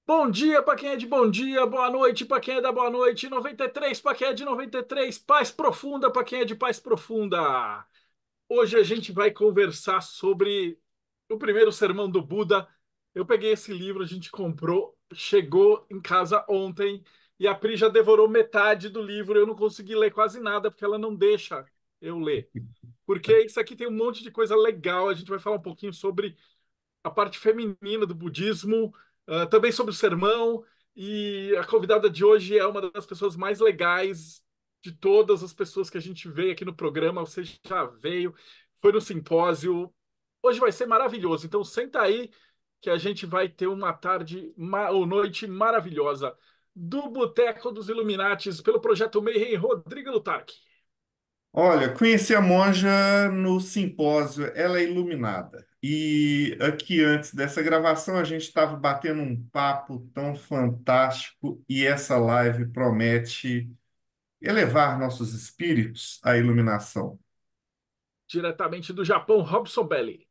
Bom dia para quem é de bom dia, boa noite para quem é da boa noite, 93 para quem é de 93, paz profunda para quem é de paz profunda. Hoje a gente vai conversar sobre o primeiro sermão do Buda. Eu peguei esse livro, a gente comprou, chegou em casa ontem e a Pri já devorou metade do livro. Eu não consegui ler quase nada porque ela não deixa eu ler. Porque isso aqui tem um monte de coisa legal. A gente vai falar um pouquinho sobre a parte feminina do budismo, também sobre o sermão. E a convidada de hoje é uma das pessoas mais legais de todas as pessoas que a gente veio aqui no programa. Você já veio, foi no simpósio. Hoje vai ser maravilhoso. Então, senta aí que a gente vai ter uma tarde ou noite maravilhosa. Do Boteco dos Illuminates, pelo Projeto Mayhem, Rodrigo Lutarque. Olha, conheci a monja no simpósio, ela é iluminada. E aqui antes dessa gravação a gente estava batendo um papo tão fantástico e essa live promete elevar nossos espíritos à iluminação. Diretamente do Japão, Robson Belli.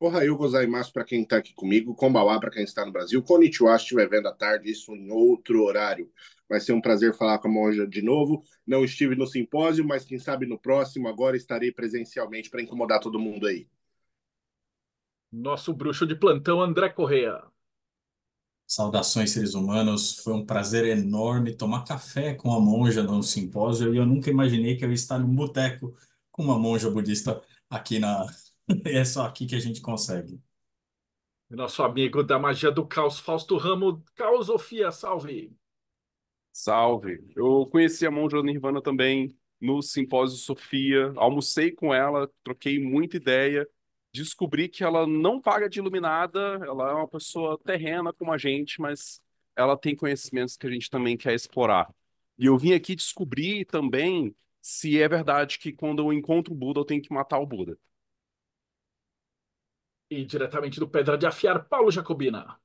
Ohayou gozaimasu para quem está aqui comigo, Kombawa para quem está no Brasil, Konnichiwa se estiver vendo à tarde, isso em outro horário. Vai ser um prazer falar com a monja de novo. Não estive no simpósio, mas quem sabe no próximo agora estarei presencialmente para incomodar todo mundo aí. Nosso bruxo de plantão, André Correa. Saudações, seres humanos. Foi um prazer enorme tomar café com a monja no simpósio e eu nunca imaginei que eu ia estar num boteco com uma monja budista aqui na. É só aqui que a gente consegue. Nosso amigo da magia do caos, Fausto Ramo, Caosofia, salve. Salve. Eu conheci a Monja Nirvana também no Simpósio Sofia, almocei com ela, troquei muita ideia, descobri que ela não paga de iluminada, ela é uma pessoa terrena como a gente, mas ela tem conhecimentos que a gente também quer explorar. E eu vim aqui descobrir também se é verdade que quando eu encontro o Buda, eu tenho que matar o Buda. E diretamente do Pedra de Afiar, Paulo Jacobina.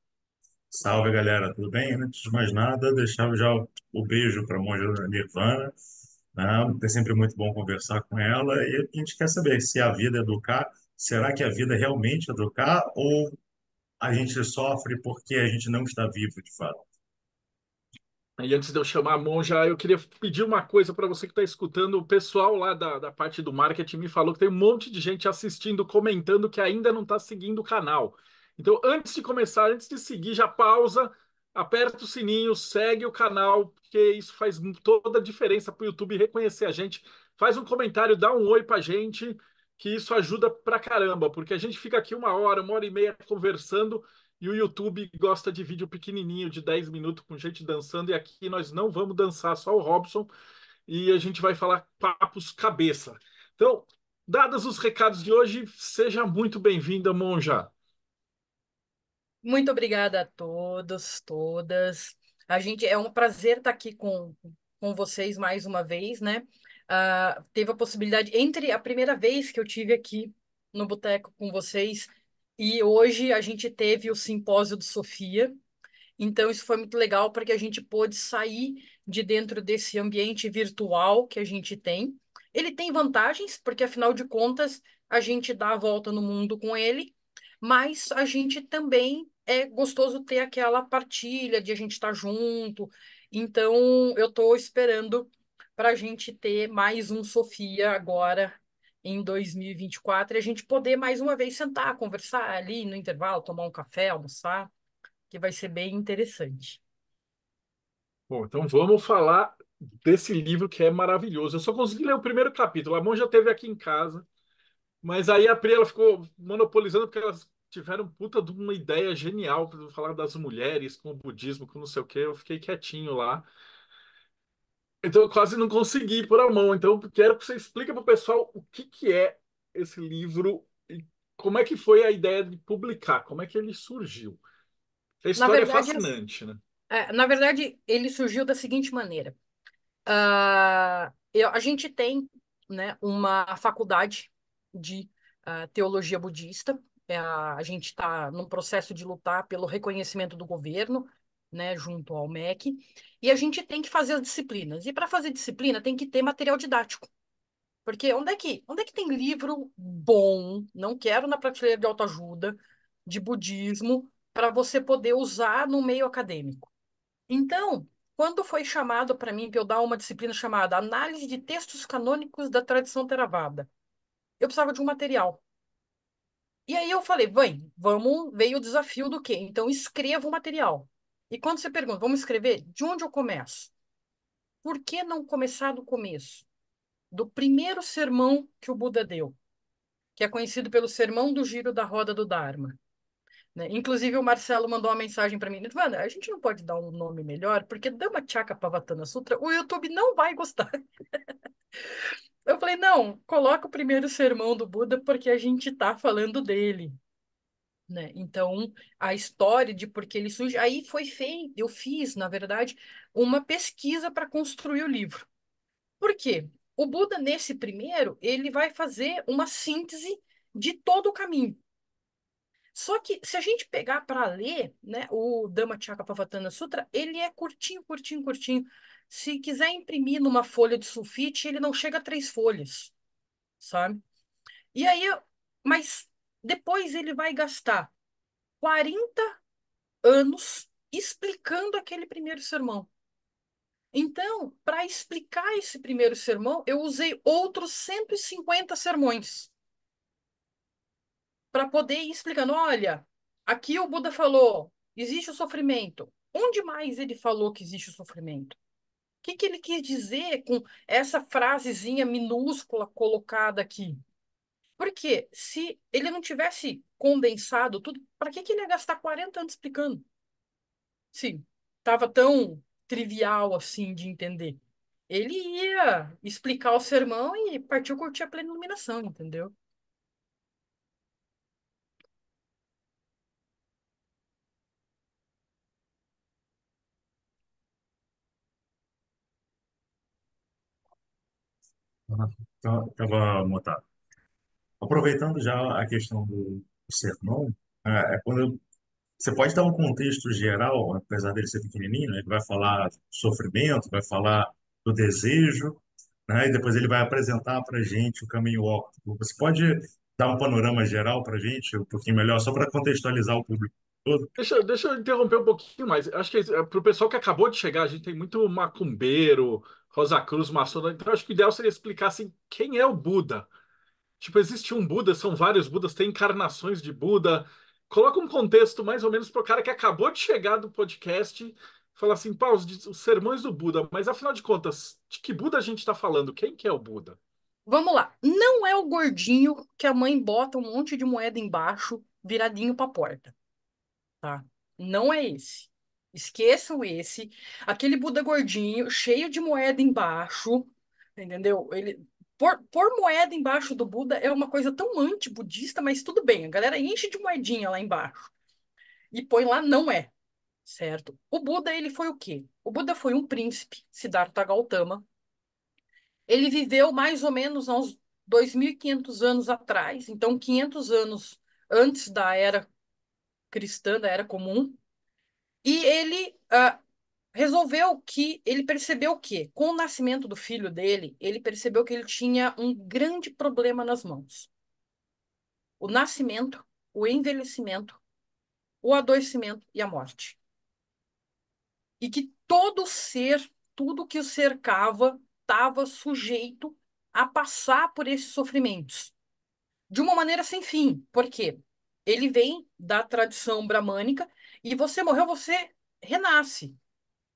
Salve, galera, tudo bem? Antes de mais nada, deixava já o beijo para a monja Nirvana, né? É sempre muito bom conversar com ela e a gente quer saber se a vida é educar, será que a vida realmente é educar ou a gente sofre porque a gente não está vivo de fato? E antes de eu chamar a Monja, eu queria pedir uma coisa para você que está escutando. O pessoal lá da parte do marketing me falou que tem um monte de gente assistindo, comentando que ainda não está seguindo o canal. Então, antes de começar, antes de seguir, já pausa, aperta o sininho, segue o canal, porque isso faz toda a diferença para o YouTube reconhecer a gente. Faz um comentário, dá um oi para a gente, que isso ajuda pra caramba, porque a gente fica aqui uma hora e meia conversando. E o YouTube gosta de vídeo pequenininho, de 10 minutos, com gente dançando. E aqui nós não vamos dançar, só o Robson. E a gente vai falar papos cabeça. Então, dados os recados de hoje, seja muito bem-vinda, Monja. Muito obrigada a todos, todas. A gente é um prazer estar aqui com vocês mais uma vez, né? Teve a possibilidade, entre a primeira vez que eu tive aqui no Boteco com vocês e hoje a gente teve o simpósio de Sofia. Então, isso foi muito legal porque a gente pôde sair de dentro desse ambiente virtual que a gente tem. Ele tem vantagens, porque afinal de contas, a gente dá a volta no mundo com ele, mas a gente também é gostoso ter aquela partilha de a gente estar junto. Então, eu estou esperando para a gente ter mais um Sofia agora em 2024 e a gente poder mais uma vez sentar, conversar ali no intervalo, tomar um café, almoçar, que vai ser bem interessante. Bom, então vamos falar desse livro que é maravilhoso. Eu só consegui ler o primeiro capítulo. A Monja teve aqui em casa. Mas aí a Pri ela ficou monopolizando porque elas tiveram puta de uma ideia genial para falar das mulheres com o budismo, com não sei o quê. Eu fiquei quietinho lá. Então eu quase não consegui pôr a mão. Então eu quero que você explique para o pessoal o que que é esse livro e como é que foi a ideia de publicar, como é que ele surgiu. A Na história é verdade, fascinante, né? ele surgiu da seguinte maneira. A gente tem, né, uma faculdade de teologia budista. A gente está num processo de lutar pelo reconhecimento do governo, né, junto ao MEC, e a gente tem que fazer as disciplinas. E para fazer disciplina tem que ter material didático. Porque onde é que tem livro bom, não quero na prateleira de autoajuda, de budismo, para você poder usar no meio acadêmico. Então, quando foi chamado para mim para eu dar uma disciplina chamada Análise de Textos Canônicos da Tradição Theravada, eu precisava de um material. E aí eu falei, bem, veio o desafio do quê? Então, escreva o material. E quando você pergunta, vamos escrever? De onde eu começo? Por que não começar do começo? Do primeiro sermão que o Buda deu, que é conhecido pelo Sermão do Giro da Roda do Dharma. Né? Inclusive, o Marcelo mandou uma mensagem para mim. Mano, a gente não pode dar um nome melhor, porque Dhammacakkappavattana Sutra, o YouTube não vai gostar. Eu falei, não, coloca o primeiro sermão do Buda, porque a gente está falando dele. Né? Então, a história de por que ele surge, aí foi feito, eu fiz, na verdade, uma pesquisa para construir o livro. Por quê? O Buda, nesse primeiro, ele vai fazer uma síntese de todo o caminho. Só que, se a gente pegar para ler, né, o Dhammacakkappavattana Sutra, ele é curtinho, curtinho, curtinho. Se quiser imprimir numa folha de sulfite, ele não chega a 3 folhas, sabe? E aí, mas depois ele vai gastar 40 anos explicando aquele primeiro sermão. Então, para explicar esse primeiro sermão, eu usei outros 150 sermões para poder ir explicando. Olha, aqui o Buda falou, existe o sofrimento. Onde mais ele falou que existe o sofrimento? O que ele quis dizer com essa frasezinha minúscula colocada aqui? Porque se ele não tivesse condensado tudo, para que ele ia gastar 40 anos explicando? Sim, estava tão trivial assim de entender. Ele ia explicar o sermão e partiu curtir a plena iluminação, entendeu? Estava mutado. Aproveitando já a questão do sermão, quando você pode dar um contexto geral, apesar dele ser pequenininho, né? Ele vai falar do sofrimento, vai falar do desejo, né? E depois ele vai apresentar para a gente o caminho óptimo. Você pode dar um panorama geral para a gente, um pouquinho melhor, só para contextualizar o público todo? Deixa eu interromper um pouquinho mais. Acho que para o pessoal que acabou de chegar, a gente tem muito macumbeiro, Rosa Cruz, maçom. Então, acho que o ideal seria explicar assim, quem é o Buda. Tipo, existe um Buda, são vários Budas, tem encarnações de Buda. Coloca um contexto mais ou menos para o cara que acabou de chegar do podcast, falar assim, pá, os sermões do Buda, mas afinal de contas, de que Buda a gente está falando? Quem que é o Buda? Vamos lá. Não é o gordinho que a mãe bota um monte de moeda embaixo, viradinho para a porta, tá? Não é esse. Esqueçam esse. Aquele Buda gordinho, cheio de moeda embaixo, entendeu? Ele pôr moeda embaixo do Buda é uma coisa tão anti-budista, mas tudo bem. A galera enche de moedinha lá embaixo e põe lá, não é, certo? O Buda, ele foi o quê? O Buda foi um príncipe, Siddhartha Gautama. Ele viveu mais ou menos há uns 2.500 anos atrás, então 500 anos antes da era cristã, da era comum. E ele resolveu que ele percebeu que, com o nascimento do filho dele, ele percebeu que ele tinha um grande problema nas mãos: o nascimento, o envelhecimento, o adoecimento e a morte. E que todo ser, tudo que o cercava, estava sujeito a passar por esses sofrimentos de uma maneira sem fim. Por quê? Ele vem da tradição bramânica e você morreu, você renasce.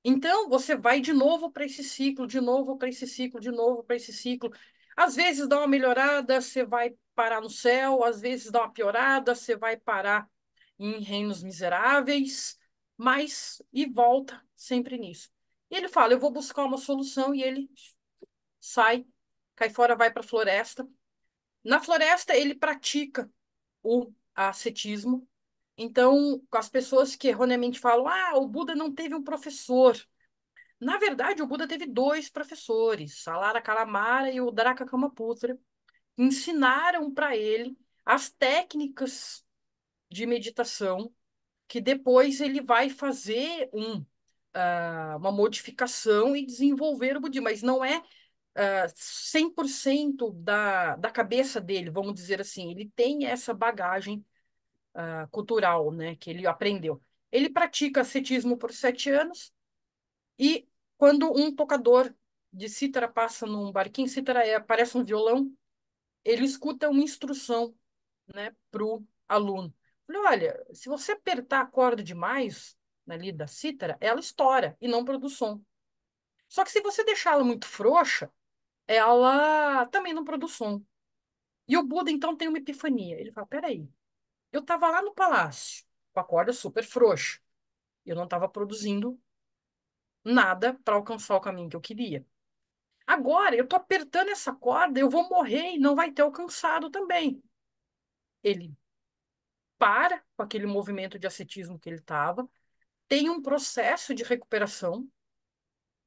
Então, você vai de novo para esse ciclo, de novo para esse ciclo, de novo para esse ciclo. Às vezes dá uma melhorada, você vai parar no céu, às vezes dá uma piorada, você vai parar em reinos miseráveis, mas e volta sempre nisso. E ele fala: eu vou buscar uma solução, e ele sai, cai fora, vai para a floresta. Na floresta, ele pratica o ascetismo. Então, com as pessoas que erroneamente falam: ah, o Buda não teve um professor. Na verdade, o Buda teve dois professores, Salara Kalamara e o Draka Kamaputra, que ensinaram para ele as técnicas de meditação, que depois ele vai fazer uma modificação e desenvolver o budismo, mas não é 100% da cabeça dele, vamos dizer assim. Ele tem essa bagagem cultural, né, que ele aprendeu. Ele pratica ascetismo por 7 anos e quando um tocador de cítara passa num barquinho, cítara parece um violão, ele escuta uma instrução, né, para o aluno. Falei, olha, se você apertar a corda demais ali da cítara, ela estoura e não produz som. Só que se você deixá-la muito frouxa, ela também não produz som. E o Buda, então, tem uma epifania. Ele fala, peraí, eu estava lá no palácio, com a corda super frouxa. Eu não estava produzindo nada para alcançar o caminho que eu queria. Agora, eu estou apertando essa corda, eu vou morrer e não vai ter alcançado também. Ele para com aquele movimento de ascetismo que ele estava, tem um processo de recuperação,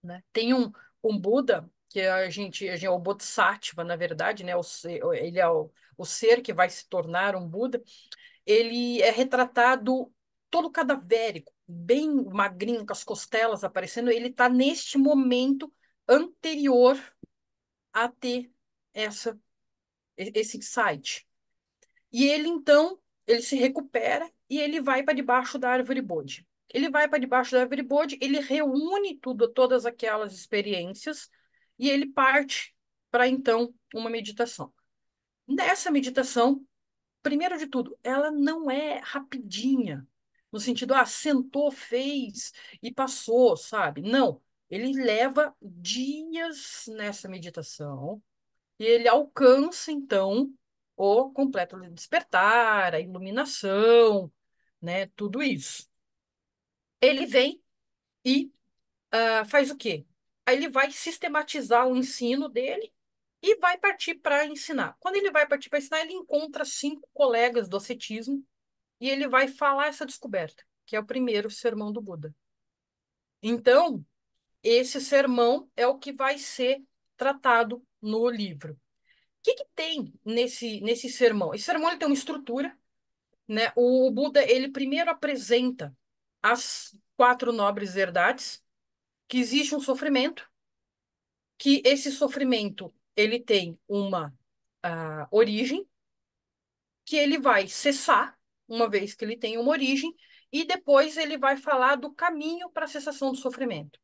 né? Tem um Buda, que a gente é o Bodhisattva, na verdade, né? Ele é o ser que vai se tornar um Buda. Ele é retratado todo cadavérico, bem magrinho, com as costelas aparecendo. Ele está neste momento anterior a ter esse insight. E ele, então, ele se recupera e ele vai para debaixo da árvore Bodhi. Ele vai para debaixo da árvore Bodhi, ele reúne todas aquelas experiências e ele parte para, então, uma meditação. Nessa meditação, primeiro de tudo, ela não é rapidinha, no sentido, sentou, fez e passou, sabe? Não, ele leva dias nessa meditação e ele alcança, então, o completo despertar, a iluminação, né? Tudo isso. Ele vem e faz o quê? Aí ele vai sistematizar o ensino dele e vai partir para ensinar. Quando ele vai partir para ensinar, ele encontra 5 colegas do ascetismo e ele vai falar essa descoberta, que é o primeiro sermão do Buda. Então, esse sermão é o que vai ser tratado no livro. Que tem nesse sermão? Esse sermão ele tem uma estrutura, né? O Buda ele primeiro apresenta as 4 nobres verdades, que existe um sofrimento, que esse sofrimento ele tem uma origem, que ele vai cessar uma vez que ele tem uma origem, e depois ele vai falar do caminho para a cessação do sofrimento.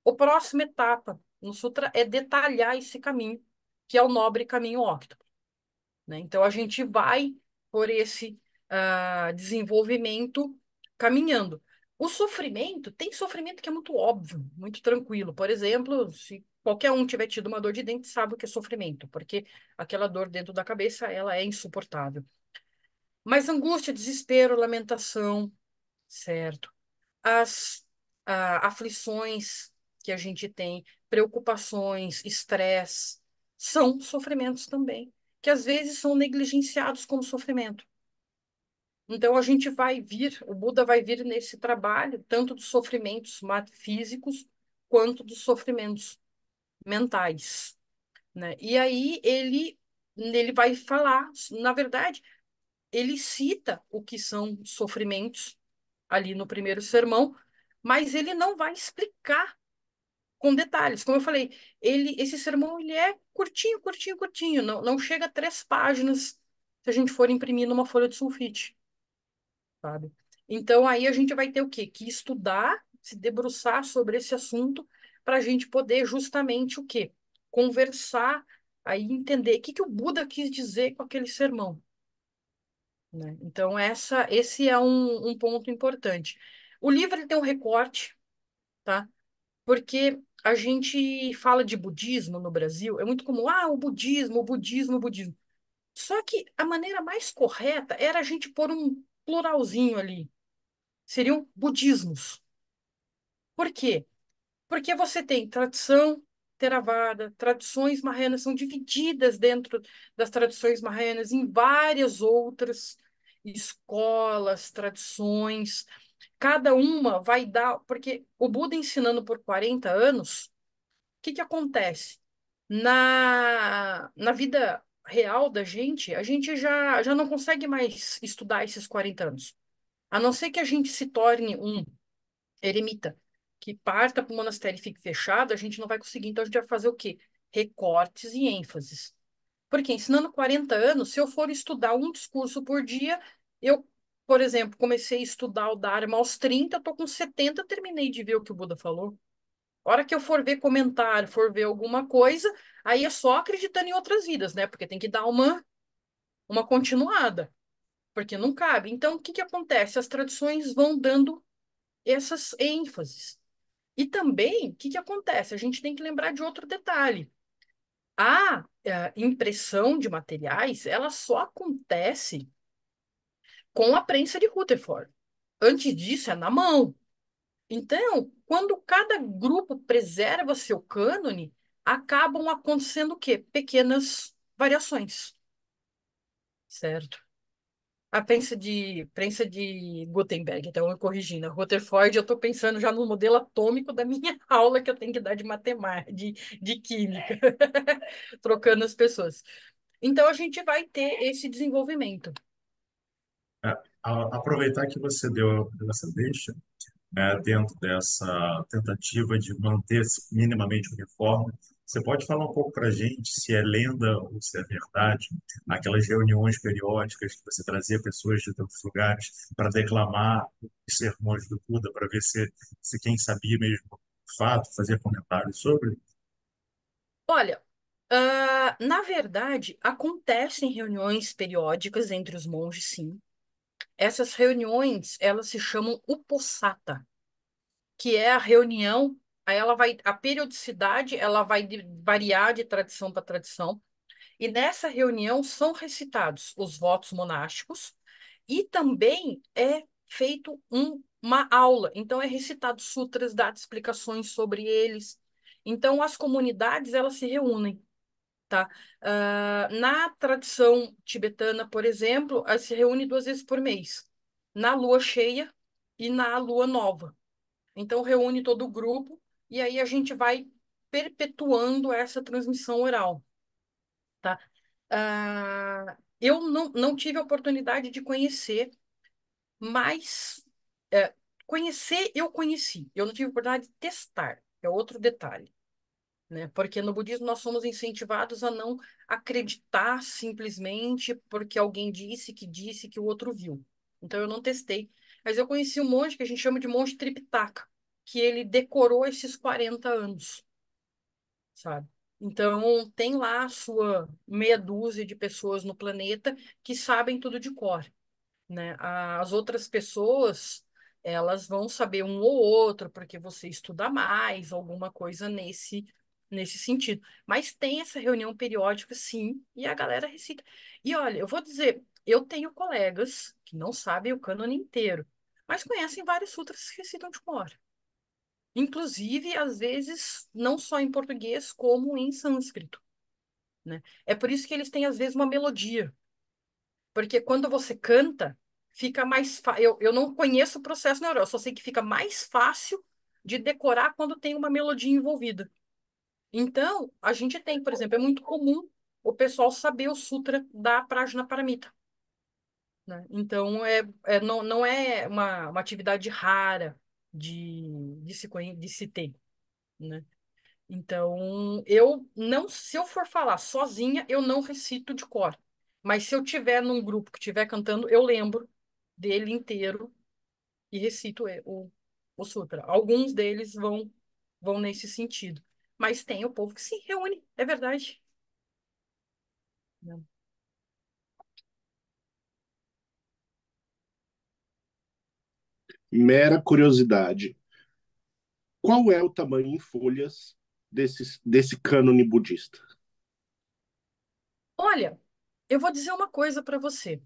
A próxima etapa no Sutra é detalhar esse caminho, que é o nobre caminho óctuplo, né? Então, a gente vai por esse desenvolvimento caminhando. O sofrimento, tem sofrimento que é muito óbvio, muito tranquilo. Por exemplo, se qualquer um tiver tido uma dor de dente, sabe o que é sofrimento, porque aquela dor dentro da cabeça, ela é insuportável. Mas angústia, desespero, lamentação, certo? As aflições que a gente tem, preocupações, estresse, são sofrimentos também, que às vezes são negligenciados como sofrimento. Então a gente vai vir, o Buda vai vir nesse trabalho, tanto dos sofrimentos físicos quanto dos sofrimentos mentais, né? E aí ele vai falar, na verdade, ele cita o que são sofrimentos ali no primeiro sermão, mas ele não vai explicar com detalhes. Como eu falei, esse sermão ele é curtinho, curtinho, curtinho, não chega a 3 páginas se a gente for imprimir numa folha de sulfite, sabe? Então aí a gente vai ter o quê? Que estudar, se debruçar sobre esse assunto para a gente poder justamente o quê? Conversar, aí entender o que o Buda quis dizer com aquele sermão, né? Então esse é um ponto importante. O livro ele tem um recorte, tá? Porque a gente fala de budismo no Brasil, é muito comum, o budismo, o budismo, o budismo. Só que a maneira mais correta era a gente pôr um pluralzinho ali. Seriam budismos. Por quê? Porque você tem tradição Theravada, tradições marranas são divididas dentro das tradições marranas em várias outras escolas, tradições. Cada uma vai dar, porque o Buda ensinando por 40 anos, o que acontece? Na vida real da gente, a gente já não consegue mais estudar esses 40 anos. A não ser que a gente se torne um eremita, que parta para o monastério e fique fechado, a gente não vai conseguir. Então, a gente vai fazer o quê? Recortes e ênfases. Porque ensinando 40 anos, se eu for estudar um discurso por dia, eu por exemplo, comecei a estudar o Dharma aos 30, tô com 70, terminei de ver o que o Buda falou. A hora que eu for ver comentário, for ver alguma coisa, aí é só acreditando em outras vidas, né? Porque tem que dar uma continuada, porque não cabe. Então, o que que acontece? As tradições vão dando essas ênfases. E também, o que que acontece? A gente tem que lembrar de outro detalhe. A impressão de materiais, ela só acontece com a prensa de Rutherford. Antes disso, é na mão. Então, quando cada grupo preserva seu cânone, acabam acontecendo o quê? Pequenas variações, certo? A prensa de Gutenberg, então eu corrigindo, a Rutherford, eu estou pensando já no modelo atômico da minha aula que eu tenho que dar de matemática, de química, trocando as pessoas. Então, a gente vai ter esse desenvolvimento. É, aproveitar que você deu essa deixa, né, dentro dessa tentativa de manter-se minimamente uniforme. Você pode falar um pouco para a gente se é lenda ou se é verdade, aquelas reuniões periódicas que você trazia pessoas de tantos lugares para declamar os sermões do Buda, para ver se quem sabia mesmo o fato fazia comentários sobre? Olha, na verdade, acontecem reuniões periódicas entre os monges, sim. Essas reuniões, elas se chamam Uposatha, que é a reunião, aí a periodicidade, ela vai variar de tradição para tradição, e nessa reunião são recitados os votos monásticos e também é feito uma aula, então é recitado sutras, dadas explicações sobre eles. Então as comunidades, elas se reúnem. Tá? Na tradição tibetana, por exemplo, ela se reúne 2 vezes por mês, na lua cheia e na lua nova. Então, reúne todo o grupo e aí a gente vai perpetuando essa transmissão oral. Tá? Eu não tive a oportunidade de conhecer, mas conhecer eu conheci. Eu não tive a oportunidade de testar, é outro detalhe. Né? Porque no budismo nós somos incentivados a não acreditar simplesmente porque alguém disse que o outro viu. Então eu não testei. Mas eu conheci um monge que a gente chama de monge Tripitaka, que ele decorou esses 40 anos, sabe? Então tem lá a sua meia dúzia de pessoas no planeta que sabem tudo de cor, né? As outras pessoas, elas vão saber um ou outro, porque você estuda mais, alguma coisa nesse sentido. Mas tem essa reunião periódica, sim, e a galera recita. E olha, eu vou dizer, eu tenho colegas que não sabem o cânone inteiro, mas conhecem vários sutras que recitam de cor. Inclusive, às vezes, não só em português, como em sânscrito, né? É por isso que eles têm, às vezes, uma melodia. Porque quando você canta, fica mais fácil. Eu não conheço o processo neural, eu só sei que fica mais fácil de decorar quando tem uma melodia envolvida. Então, a gente tem, por exemplo, é muito comum o pessoal saber o sutra da Prajnaparamita, né? Então, não é uma atividade rara de se ter, né? Então, eu não, se eu for falar sozinha, eu não recito de cor. Mas se eu tiver num grupo que estiver cantando, eu lembro dele inteiro e recito o sutra. Alguns deles vão nesse sentido. Mas tem o povo que se reúne, é verdade. Mera curiosidade. Qual é o tamanho em folhas desse cânone budista? Olha, eu vou dizer uma coisa para você.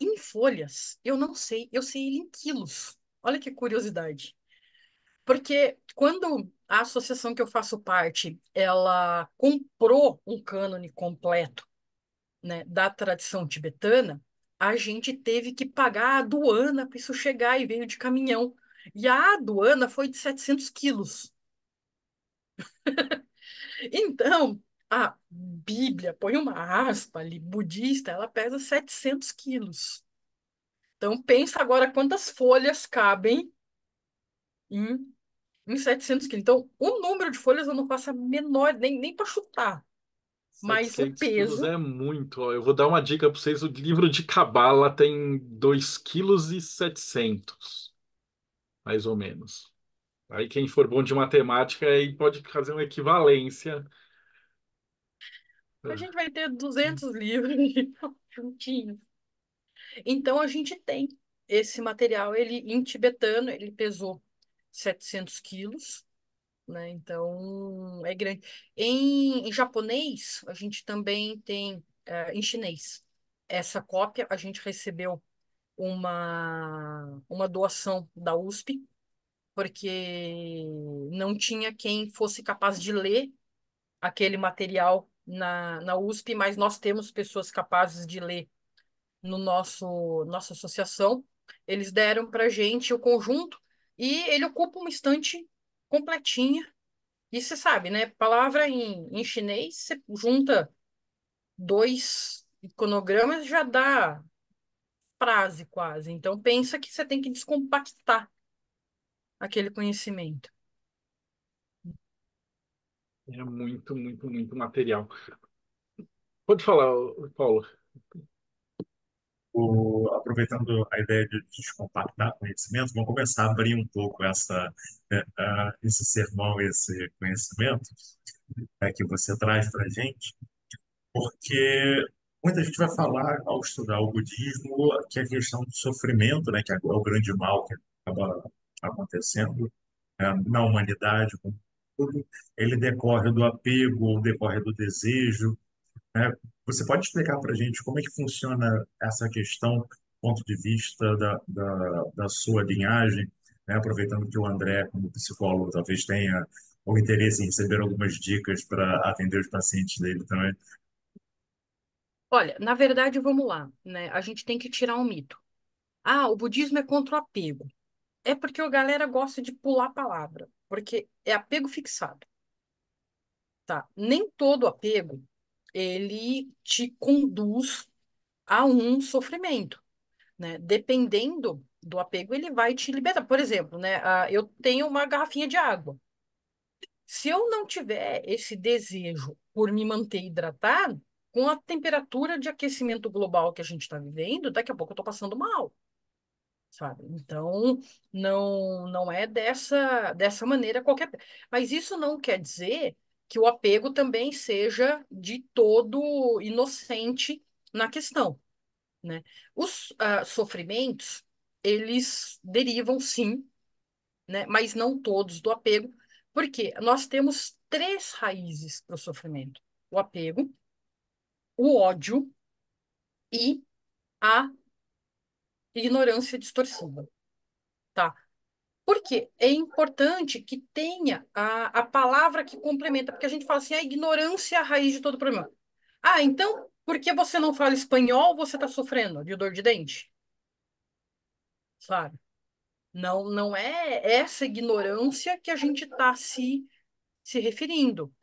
Em folhas, eu não sei, eu sei ele em quilos. Olha que curiosidade. Porque quando a associação que eu faço parte, ela comprou um cânone completo, né, da tradição tibetana, a gente teve que pagar a aduana para isso chegar e veio de caminhão. E a aduana foi de 700 quilos. Então, a Bíblia, põe uma aspa ali, budista, ela pesa 700 quilos. Então, pensa agora quantas folhas cabem em, em 700 quilos. Então, o número de folhas eu não faço a menor, nem para chutar. mas o 700 quilos peso, é muito. Ó. Eu vou dar uma dica para vocês. O livro de Cabala tem 2,7 kg, mais ou menos. Aí quem for bom de matemática aí pode fazer uma equivalência. a gente vai ter 200 livros juntinhos. Então, a gente tem esse material, ele em tibetano, ele pesou 700 quilos, né? Então, é grande. Em japonês, a gente também tem, em chinês. Essa cópia a gente recebeu uma doação da USP, porque não tinha quem fosse capaz de ler aquele material na USP, mas nós temos pessoas capazes de ler no nossa associação. Eles deram para gente o conjunto e ele ocupa uma estante completinha. E você sabe, né? Palavra em chinês, você junta dois iconogramas já dá frase quase. Então pensa que você tem que descompactar aquele conhecimento. É muito, muito, muito material. Pode falar, Paulo. Aproveitando a ideia de descompactar conhecimento, vamos começar a abrir um pouco esse sermão, esse conhecimento que você traz para a gente, porque muita gente vai falar, ao estudar o budismo, que a questão do sofrimento, né, que é o grande mal que acaba acontecendo na humanidade, como tudo, ele decorre do apego, ou decorre do desejo, né? Você pode explicar para a gente como é que funciona essa questão, do ponto de vista da sua linhagem, né? Aproveitando que o André, como psicólogo, talvez tenha o interesse em receber algumas dicas para atender os pacientes dele também. Olha, na verdade, vamos lá, né? A gente tem que tirar um mito. Ah, o budismo é contra o apego. É porque a galera gosta de pular a palavra, porque é apego fixado, tá? Nem todo apego ele te conduz a um sofrimento, né? Dependendo do apego, ele vai te libertar. Por exemplo, né? Eu tenho uma garrafinha de água. Se eu não tiver esse desejo por me manter hidratado, com a temperatura de aquecimento global que a gente está vivendo, daqui a pouco eu estou passando mal, sabe? Então, não é dessa maneira qualquer. Mas isso não quer dizer que o apego também seja de todo inocente na questão, né? Os sofrimentos, eles derivam, sim, né? Mas não todos do apego, porque nós temos três raízes para o sofrimento: o apego, o ódio e a ignorância distorcida, tá? Porque é importante que tenha a palavra que complementa, porque a gente fala assim, a ignorância é a raiz de todo problema. Ah, então, porque você não fala espanhol, você está sofrendo de dor de dente, sabe? Não é essa ignorância que a gente está se referindo,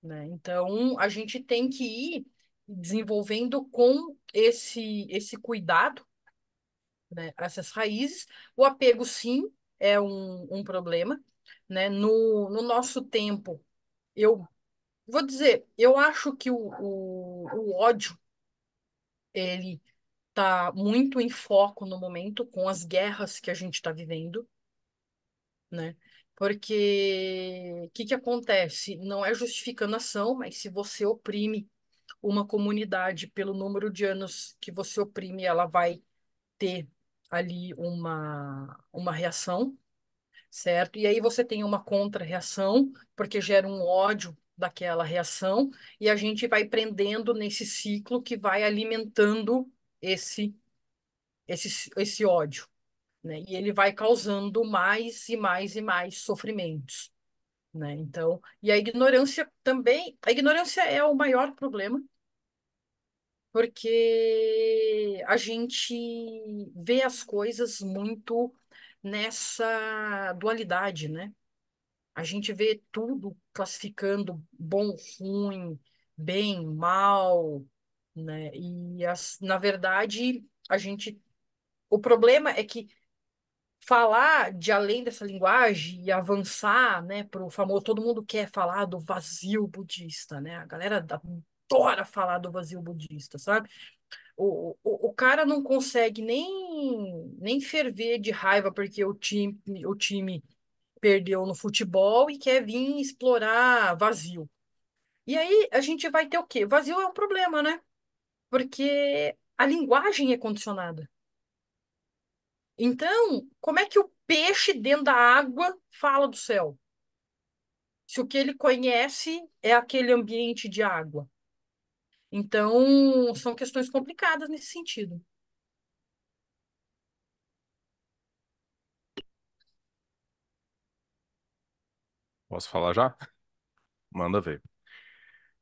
né? Então, a gente tem que ir desenvolvendo com esse cuidado, né? Essas raízes. O apego, sim, é um problema, né? No nosso tempo, eu vou dizer, eu acho que o ódio, ele está muito em foco no momento com as guerras que a gente está vivendo, né? Porque o que acontece? Não é justificando a ação, mas se você oprime uma comunidade pelo número de anos que você oprime, ela vai ter ali uma reação, certo? E aí você tem uma contra-reação, porque gera um ódio daquela reação, e a gente vai prendendo nesse ciclo que vai alimentando esse ódio, né? E ele vai causando mais e mais e mais sofrimentos, né? Então, e a ignorância também, a ignorância é o maior problema, porque a gente vê as coisas muito nessa dualidade, né? A gente vê tudo classificando bom, ruim, bem, mal, né? E na verdade, o problema é que falar de além dessa linguagem e avançar, né, para o famoso, todo mundo quer falar do vazio budista, né? A galera adora falar do vazio budista, sabe? O cara não consegue nem ferver de raiva porque o time perdeu no futebol e quer vir explorar vazio. E aí a gente vai ter o quê? Vazio é um problema, né? Porque a linguagem é condicionada. Então, como é que o peixe dentro da água fala do céu? Se o que ele conhece é aquele ambiente de água. Então, são questões complicadas nesse sentido. Posso falar já? Manda ver.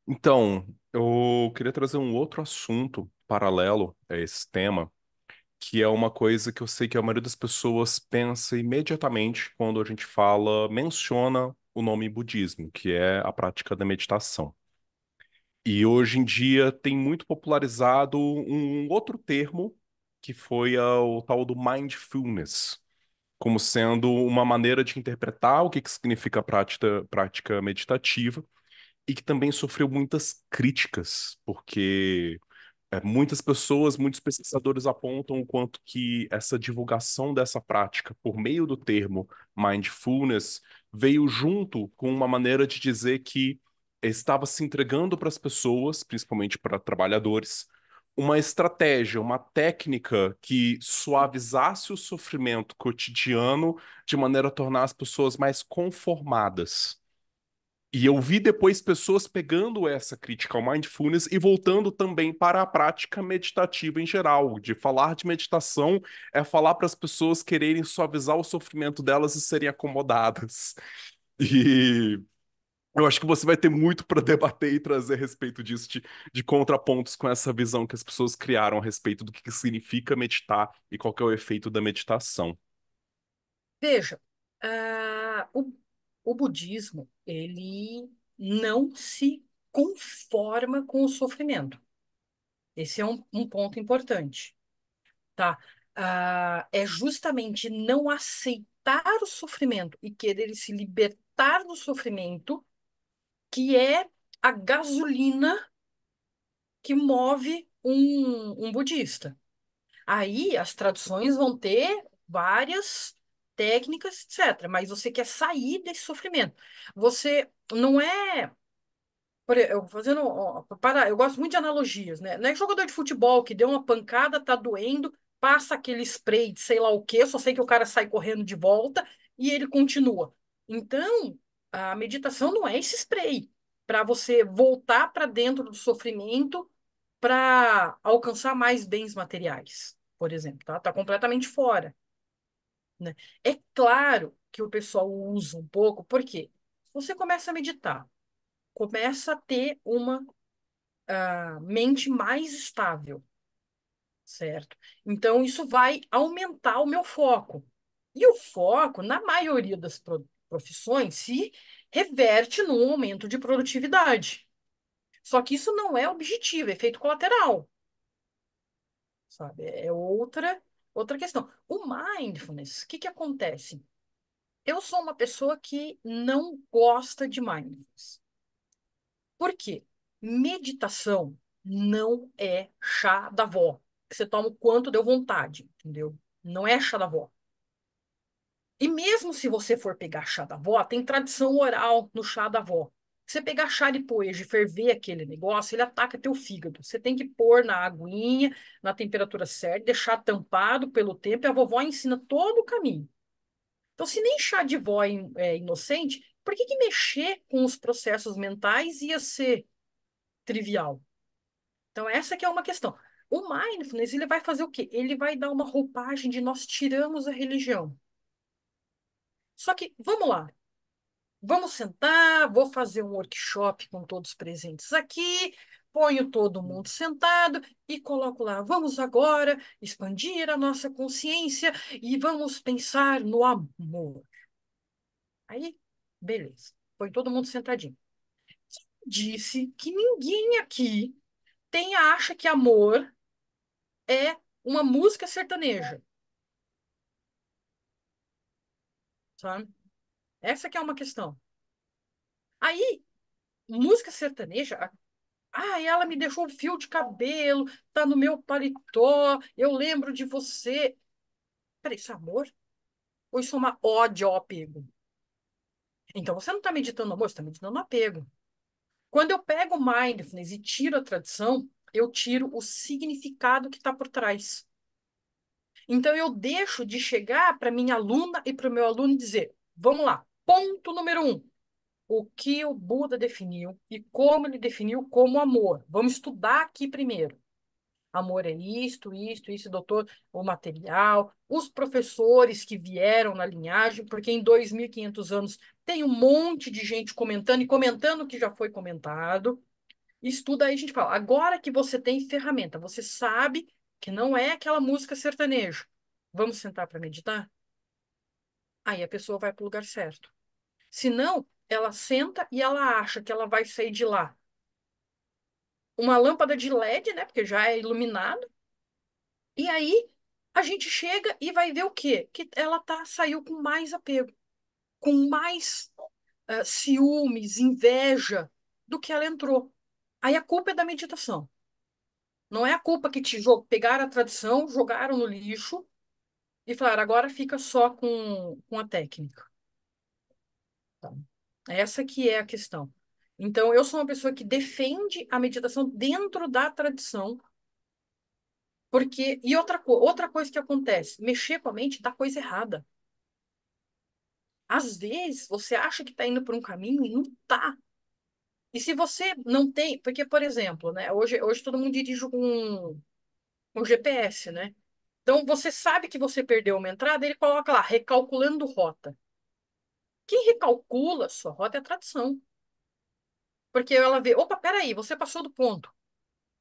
Então, eu queria trazer um outro assunto paralelo a esse tema, que é uma coisa que eu sei que a maioria das pessoas pensa imediatamente quando a gente menciona o nome budismo, que é a prática da meditação. E hoje em dia tem muito popularizado um outro termo, que foi o tal do mindfulness, como sendo uma maneira de interpretar o que que significa a prática meditativa, e que também sofreu muitas críticas, porque muitas pessoas, muitos pesquisadores apontam o quanto que essa divulgação dessa prática por meio do termo mindfulness veio junto com uma maneira de dizer que estava se entregando para as pessoas, principalmente para trabalhadores, uma estratégia, uma técnica que suavizasse o sofrimento cotidiano de maneira a tornar as pessoas mais conformadas. E eu vi depois pessoas pegando essa crítica ao mindfulness e voltando também para a prática meditativa em geral. De falar de meditação é falar para as pessoas quererem suavizar o sofrimento delas e serem acomodadas. E eu acho que você vai ter muito para debater e trazer a respeito disso, de contrapontos com essa visão que as pessoas criaram a respeito do que significa meditar e qual que é o efeito da meditação. Veja, o budismo, ele não se conforma com o sofrimento. Esse é um ponto importante, tá? É justamente não aceitar o sofrimento e querer se libertar do sofrimento que é a gasolina que move um budista. Aí as traduções vão ter várias técnicas, etc. Mas você quer sair desse sofrimento. Você não é. Eu fazendo, ó, eu gosto muito de analogias, né? Não é jogador de futebol que deu uma pancada, tá doendo, passa aquele spray de sei lá o quê, só sei que o cara sai correndo de volta e ele continua. Então, a meditação não é esse spray para você voltar para dentro do sofrimento para alcançar mais bens materiais, por exemplo, tá? Tá completamente fora, né? É claro que o pessoal usa um pouco, porque você começa a meditar, começa a ter uma mente mais estável, certo? Então, isso vai aumentar o meu foco. E o foco, na maioria das profissões, se reverte num aumento de produtividade. Só que isso não é objetivo, é efeito colateral, sabe? É outra questão. O mindfulness, o que que acontece? Eu sou uma pessoa que não gosta de mindfulness. Por quê? Meditação não é chá da avó, que você toma o quanto deu vontade, entendeu? Não é chá da avó. E mesmo se você for pegar chá da avó, tem tradição oral no chá da avó. Você pegar chá de poejo e ferver aquele negócio, ele ataca teu fígado. Você tem que pôr na aguinha, na temperatura certa, deixar tampado pelo tempo, e a vovó ensina todo o caminho. Então, se nem chá de vó é inocente, por que que mexer com os processos mentais ia ser trivial? Então, essa que é uma questão. O mindfulness, ele vai fazer o quê? Ele vai dar uma roupagem de nós tiramos a religião. Só que, vamos lá. Vamos sentar, vou fazer um workshop com todos presentes aqui, ponho todo mundo sentado e coloco lá. Vamos agora expandir a nossa consciência e vamos pensar no amor. Aí, beleza. Põe todo mundo sentadinho. Disse que ninguém aqui acha que amor é uma música sertaneja. sabe? Essa que é uma questão. Aí, música sertaneja, ela me deixou um fio de cabelo, tá no meu paletó, eu lembro de você. Peraí, isso é amor? Ou isso é uma ode ao apego? Então você não está meditando no amor, você está meditando no apego. Quando eu pego o mindfulness e tiro a tradição, eu tiro o significado que está por trás. Então eu deixo de chegar para minha aluna e para o meu aluno e dizer: vamos lá, ponto número 1. O que o Buda definiu e como ele definiu como amor. Vamos estudar aqui primeiro. Amor é isto, doutor, o material, os professores que vieram na linhagem, porque em 2.500 anos tem um monte de gente comentando e comentando o que já foi comentado. Estuda aí, a gente fala, agora que você tem ferramenta, você sabe que não é aquela música sertaneja. Vamos sentar para meditar? Aí a pessoa vai para o lugar certo. Se não, ela senta e ela acha que ela vai sair de lá. Uma lâmpada de LED, né? Porque já é iluminado. E aí a gente chega e vai ver o quê? Que ela saiu com mais apego, com mais ciúmes, inveja do que ela entrou. Aí a culpa é da meditação. Não é a culpa que pegaram a tradição, jogaram no lixo e falaram, agora fica só com a técnica. Tá? Essa que é a questão. Então, eu sou uma pessoa que defende a meditação dentro da tradição, porque... E outra coisa que acontece, mexer com a mente dá coisa errada. Às vezes, você acha que está indo por um caminho e não está. E se você não tem... Porque, por exemplo, né, hoje todo mundo dirige com GPS, né? Então, você sabe que você perdeu uma entrada, ele coloca lá, recalculando rota. Quem recalcula sua rota é a tradição. Porque ela vê, opa, peraí, você passou do ponto.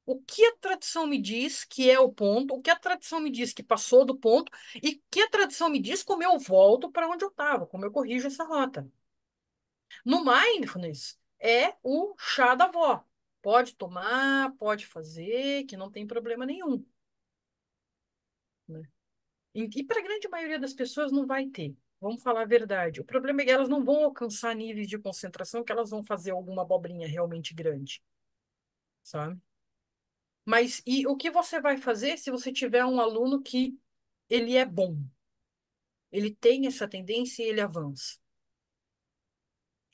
O que a tradição me diz que é o ponto, o que a tradição me diz que passou do ponto, e o que a tradição me diz como eu volto para onde eu estava, como eu corrijo essa rota. No mindfulness, é o chá da avó. Pode tomar, pode fazer, que não tem problema nenhum. Né? E para a grande maioria das pessoas não vai ter. Vamos falar a verdade. O problema é que elas não vão alcançar níveis de concentração que elas vão fazer alguma abobrinha realmente grande, sabe? Mas e o que você vai fazer se você tiver um aluno que ele é bom? Ele tem essa tendência e ele avança.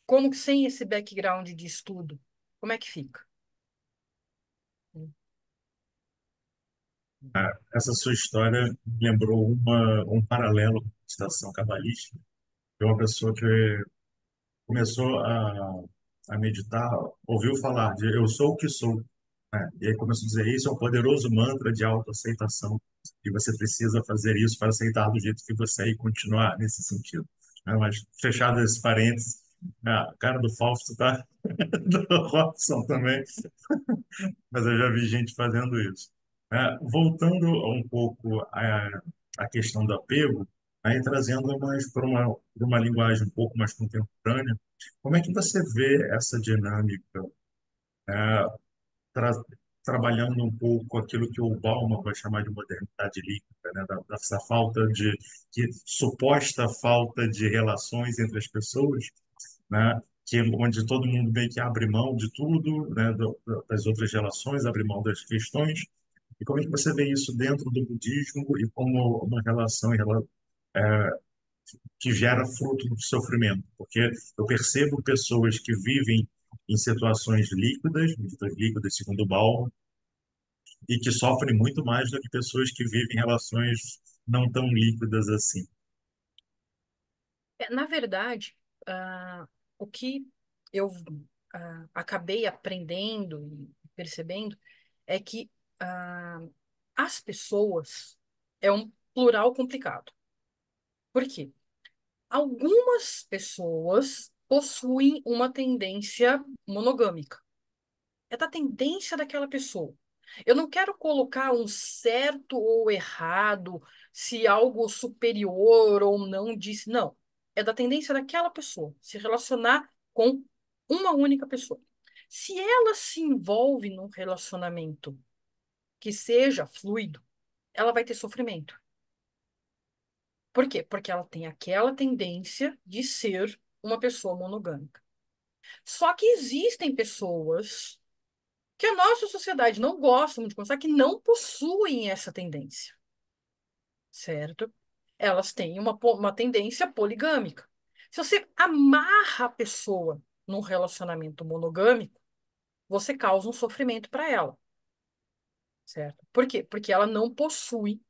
Como que sem esse background de estudo, como é que fica? Essa sua história me lembrou um paralelo com a meditação cabalística de uma pessoa que começou a meditar, ouviu falar de eu sou o que sou, né? E aí começou a dizer, isso é um poderoso mantra de autoaceitação, e você precisa fazer isso para aceitar do jeito que você é e continuar nesse sentido. Né? Mas, fechado esse parênteses, a cara do Fausto tá do Robson também, mas eu já vi gente fazendo isso. Voltando um pouco à questão do apego, aí trazendo mais para uma linguagem um pouco mais contemporânea, como é que você vê essa dinâmica, né, tra trabalhando um pouco aquilo que o Bauman vai chamar de modernidade líquida, né, dessa falta suposta falta de relações entre as pessoas, né? Onde todo mundo meio que abre mão de tudo, né? Das outras relações, abre mão das questões. E como é que você vê isso dentro do budismo e como uma relação que gera fruto do sofrimento? Porque eu percebo pessoas que vivem em situações líquidas, medidas líquidas, segundo o Bauman, e que sofrem muito mais do que pessoas que vivem relações não tão líquidas assim. Na verdade, o que eu acabei aprendendo e percebendo é que as pessoas é um plural complicado. Por quê? Algumas pessoas possuem uma tendência monogâmica. É da tendência daquela pessoa. Eu não quero colocar um certo ou errado, se algo superior ou não disse. Não. É da tendência daquela pessoa se relacionar com uma única pessoa. Se ela se envolve num relacionamento que seja fluido, ela vai ter sofrimento. Por quê? Porque ela tem aquela tendência de ser uma pessoa monogâmica. Só que existem pessoas que a nossa sociedade não gosta muito de conversar, que não possuem essa tendência, certo? Elas têm uma tendência poligâmica. Se você amarra a pessoa num relacionamento monogâmico, você causa um sofrimento para ela, certo? Por quê? Porque ela não possui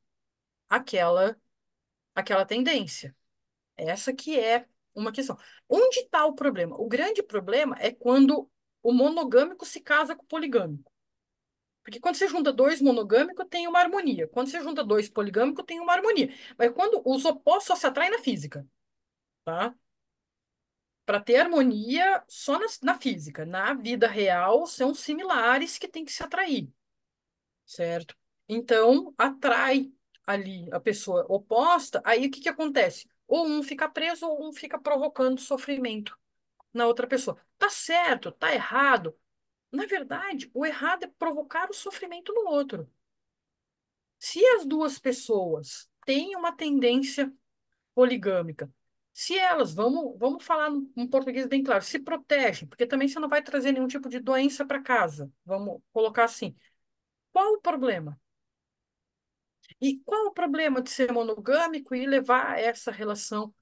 aquela tendência. Essa que é uma questão. Onde está o problema? O grande problema é quando o monogâmico se casa com o poligâmico. Porque quando você junta dois monogâmicos, tem uma harmonia. Quando você junta dois poligâmicos, tem uma harmonia. Mas quando os opostos só se atraem na física, tá? Para ter harmonia só na física. Na vida real, são similares que têm que se atrair, certo? Então, atrai ali a pessoa oposta, aí o que que acontece? Ou um fica preso, ou um fica provocando sofrimento na outra pessoa. Tá certo, tá errado. Na verdade, o errado é provocar o sofrimento no outro. Se as duas pessoas têm uma tendência poligâmica, se elas, vamos falar num português bem claro, se protegem, porque também você não vai trazer nenhum tipo de doença para casa. Vamos colocar assim. Qual o problema? E qual o problema de ser monogâmico e levar essa relação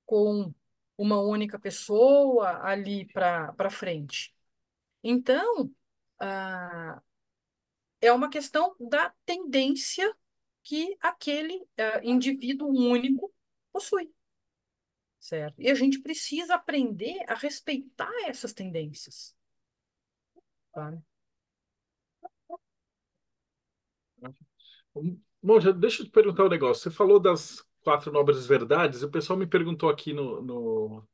com uma única pessoa ali para frente? Então, ah, é uma questão da tendência que aquele indivíduo único possui, certo? E a gente precisa aprender a respeitar essas tendências, tá? Monja, deixa eu te perguntar um negócio. Você falou das quatro nobres verdades, e o pessoal me perguntou aqui no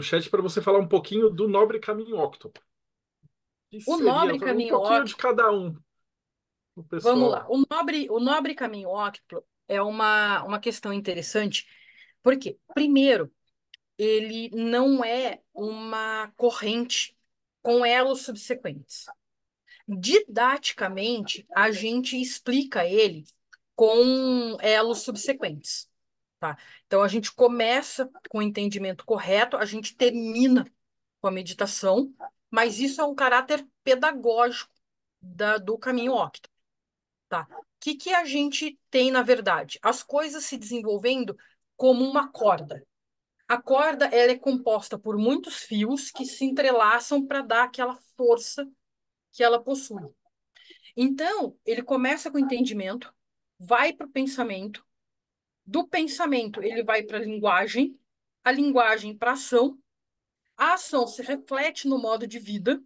chat para você falar um pouquinho do nobre caminho octo. Que O seria nobre um caminho pouquinho de óptimo, cada um, o vamos lá, pessoal. o nobre caminho óptimo é uma questão interessante, porque, primeiro, ele não é uma corrente com elos subsequentes. Didaticamente, a gente explica ele com elos subsequentes, tá? Então, a gente começa com o entendimento correto, a gente termina com a meditação, mas isso é um caráter pedagógico do caminho octo, tá? O que a gente tem, na verdade? As coisas se desenvolvendo como uma corda. A corda, ela é composta por muitos fios que se entrelaçam para dar aquela força que ela possui. Então, ele começa com o entendimento, vai para o pensamento, do pensamento ele vai para a linguagem para a ação se reflete no modo de vida,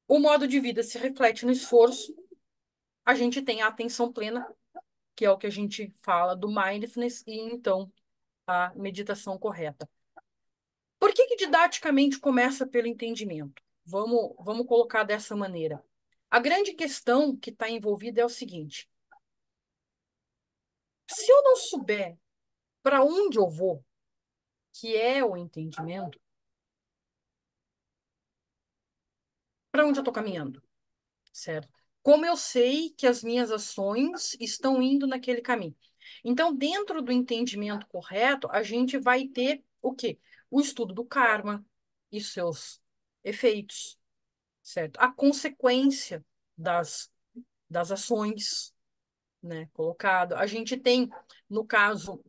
o modo de vida se reflete no esforço, a gente tem a atenção plena, que é o que a gente fala do mindfulness, e então a meditação correta. Por que didaticamente começa pelo entendimento? Vamos colocar dessa maneira. A grande questão que está envolvida é o seguinte: se eu não souber para onde eu vou, que é o entendimento, para onde eu estou caminhando, certo? Como eu sei que as minhas ações estão indo naquele caminho? Então, dentro do entendimento correto, a gente vai ter o quê? O estudo do karma e seus efeitos, certo? A consequência das ações, né, colocado. A gente tem, no caso,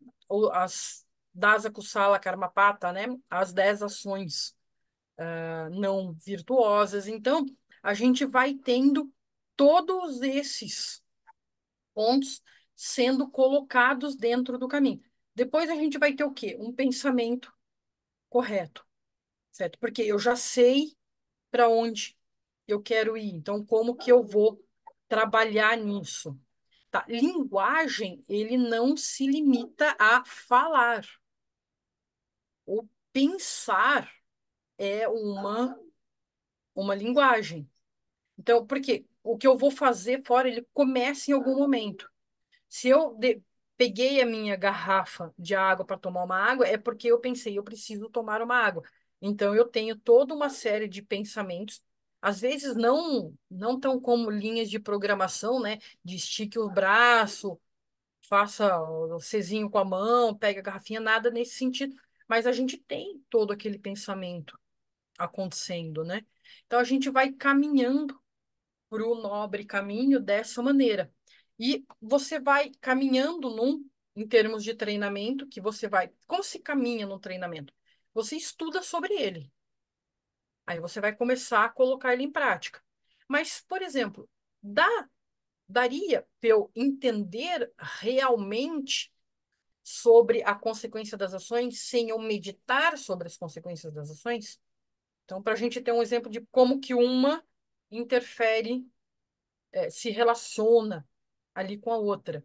as Dasa Kusala Karmapata, né, as 10 ações não virtuosas. Então, a gente vai tendo todos esses pontos sendo colocados dentro do caminho. Depois a gente vai ter o quê? Um pensamento correto, certo? Porque eu já sei para onde eu quero ir. Então, como que eu vou trabalhar nisso? Tá? Linguagem, ele não se limita a falar. O pensar é uma linguagem. Então, porque o que eu vou fazer fora, ele começa em algum momento. Se eu peguei a minha garrafa de água para tomar uma água, é porque eu pensei, eu preciso tomar uma água. Então, eu tenho toda uma série de pensamentos, às vezes não tão como linhas de programação, né? De estique o braço, faça o Czinho com a mão, pegue a garrafinha, nada nesse sentido. Mas a gente tem todo aquele pensamento acontecendo, né? Então a gente vai caminhando para o nobre caminho dessa maneira. E você vai caminhando em termos de treinamento, que você vai. Como se caminha no treinamento? Você estuda sobre ele. Aí você vai começar a colocar ele em prática. Mas, por exemplo, daria para eu entender realmente sobre a consequência das ações sem eu meditar sobre as consequências das ações? Então, para a gente ter um exemplo de como que uma interfere, se relaciona ali com a outra,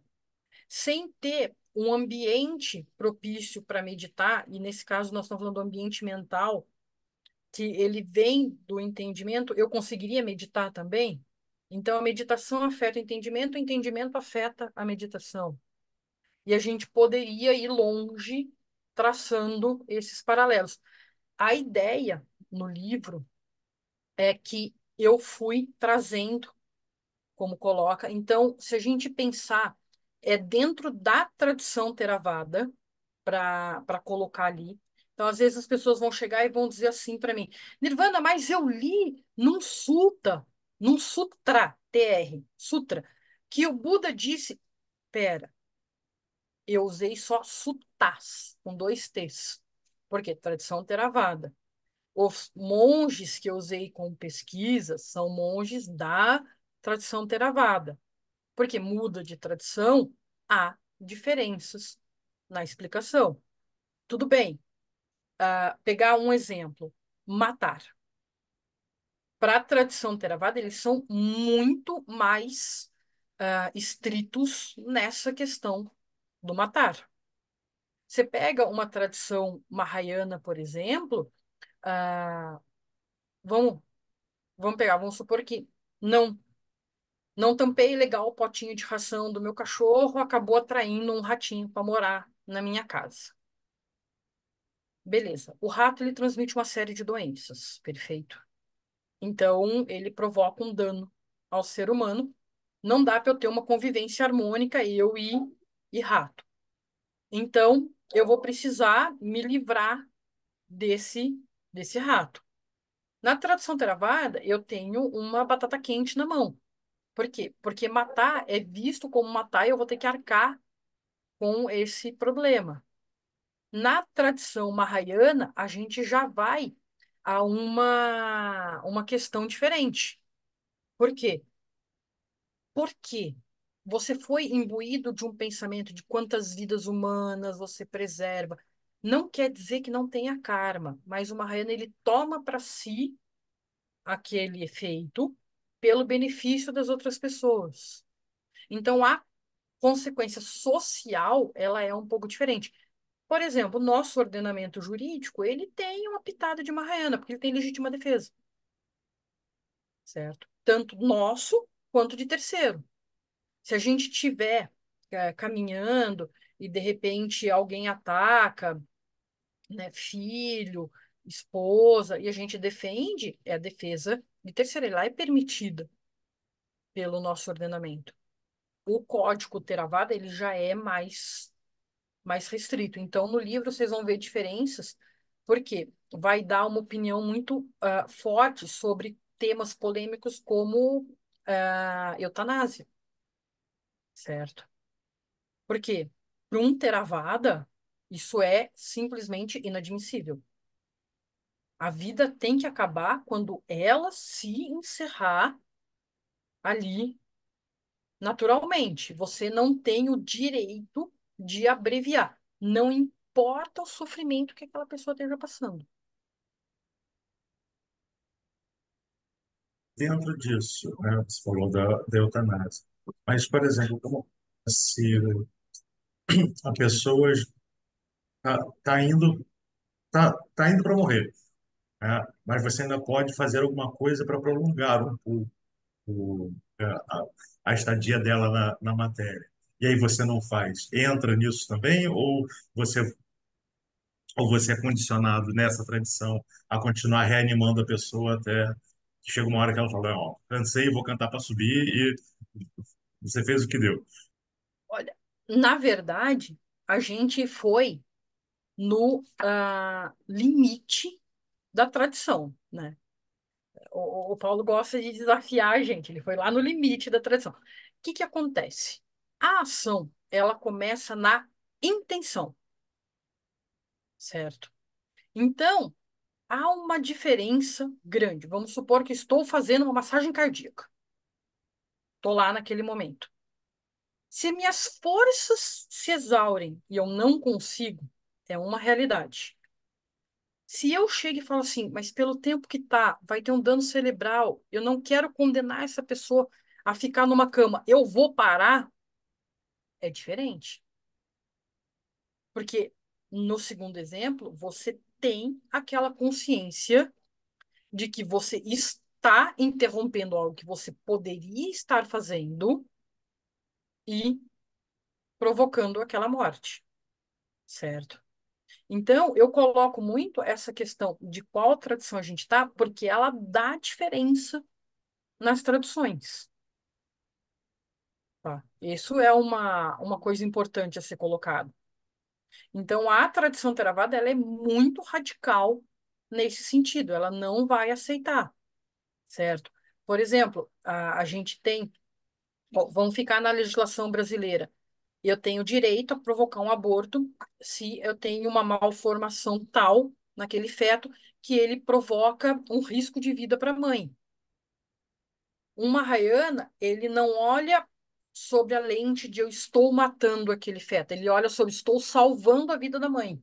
sem ter um ambiente propício para meditar, e nesse caso nós estamos falando do ambiente mental, que ele vem do entendimento, eu conseguiria meditar também? Então, a meditação afeta o entendimento afeta a meditação. E a gente poderia ir longe traçando esses paralelos. A ideia no livro é que eu fui trazendo, como coloca. Então, se a gente pensar, é dentro da tradição Theravada para colocar ali. Então, às vezes as pessoas vão chegar e vão dizer assim para mim: Nirvana, mas eu li num sutra, sutra, que o Buda disse. Pera, eu usei só suttas, com dois T's. Por quê? Tradição Theravada. Os monges que eu usei como pesquisa são monges da tradição Theravada. Porque muda de tradição, há diferenças na explicação. Tudo bem. Pegar um exemplo, matar. Para a tradição Theravada, eles são muito mais estritos nessa questão do matar. Você pega uma tradição Mahayana, por exemplo, ah, vamos, vamos supor que não, não tampei legal o potinho de ração do meu cachorro, acabou atraindo um ratinho para morar na minha casa. Beleza. O rato ele transmite uma série de doenças, perfeito. Então, ele provoca um dano ao ser humano. Não dá para eu ter uma convivência harmônica, eu e rato. Então, eu vou precisar me livrar desse rato. Na tradução Theravada, eu tenho uma batata quente na mão. Por quê? Porque matar é visto como matar e eu vou ter que arcar com esse problema. Na tradição Mahayana, a gente já vai a uma questão diferente. Por quê? Porque você foi imbuído de um pensamento de quantas vidas humanas você preserva. Não quer dizer que não tenha karma, mas o Mahayana ele toma para si aquele efeito pelo benefício das outras pessoas. Então, a consequência social, ela é um pouco diferente. Por exemplo, o nosso ordenamento jurídico, ele tem uma pitada de Mahayana, porque ele tem legítima defesa, certo? Tanto nosso quanto de terceiro. Se a gente tiver caminhando e de repente alguém ataca, né, filho, esposa, e a gente defende, é a defesa de terceiro. E lá é permitida pelo nosso ordenamento. O código Theravada ele já é mais restrito. Então, no livro vocês vão ver diferenças, porque vai dar uma opinião muito forte sobre temas polêmicos como eutanásia, certo? Por quê? Para um Theravada, isso é simplesmente inadmissível. A vida tem que acabar quando ela se encerrar ali naturalmente. Você não tem o direito de abreviar. Não importa o sofrimento que aquela pessoa esteja passando. Dentro disso, né, você falou da eutanásia. Mas, por exemplo, como se a pessoa está indo, tá indo para morrer, né? Mas você ainda pode fazer alguma coisa para prolongar um pouco a estadia dela na matéria. E aí você não faz. Entra nisso também? Você, ou você é condicionado nessa tradição a continuar reanimando a pessoa até que chega uma hora que ela fala, ó, cansei, vou cantar para subir e você fez o que deu. Olha, Na verdade, a gente foi no limite da tradição, né? O Paulo gosta de desafiar a gente, ele foi lá no limite da tradição. O que que acontece? A ação, ela começa na intenção, certo? Então, há uma diferença grande. Vamos supor que estou fazendo uma massagem cardíaca. Estou lá naquele momento. Se minhas forças se exaurem e eu não consigo, é uma realidade. Se eu chego e falo assim, mas pelo tempo que tá, vai ter um dano cerebral, eu não quero condenar essa pessoa a ficar numa cama, eu vou parar, é diferente. Porque no segundo exemplo, você tem aquela consciência de que você está interrompendo algo que você poderia estar fazendo e provocando aquela morte, certo? Então, eu coloco muito essa questão de qual tradição a gente está, porque ela dá diferença nas traduções. Tá? Isso é uma coisa importante a ser colocado. Então, a tradição Theravada ela é muito radical nesse sentido, ela não vai aceitar, certo? Por exemplo, a gente tem, ó, vamos ficar na legislação brasileira, eu tenho direito a provocar um aborto se eu tenho uma malformação tal naquele feto que ele provoca um risco de vida para a mãe. Um Mahayana, ele não olha sobre a lente de eu estou matando aquele feto, ele olha sobre estou salvando a vida da mãe.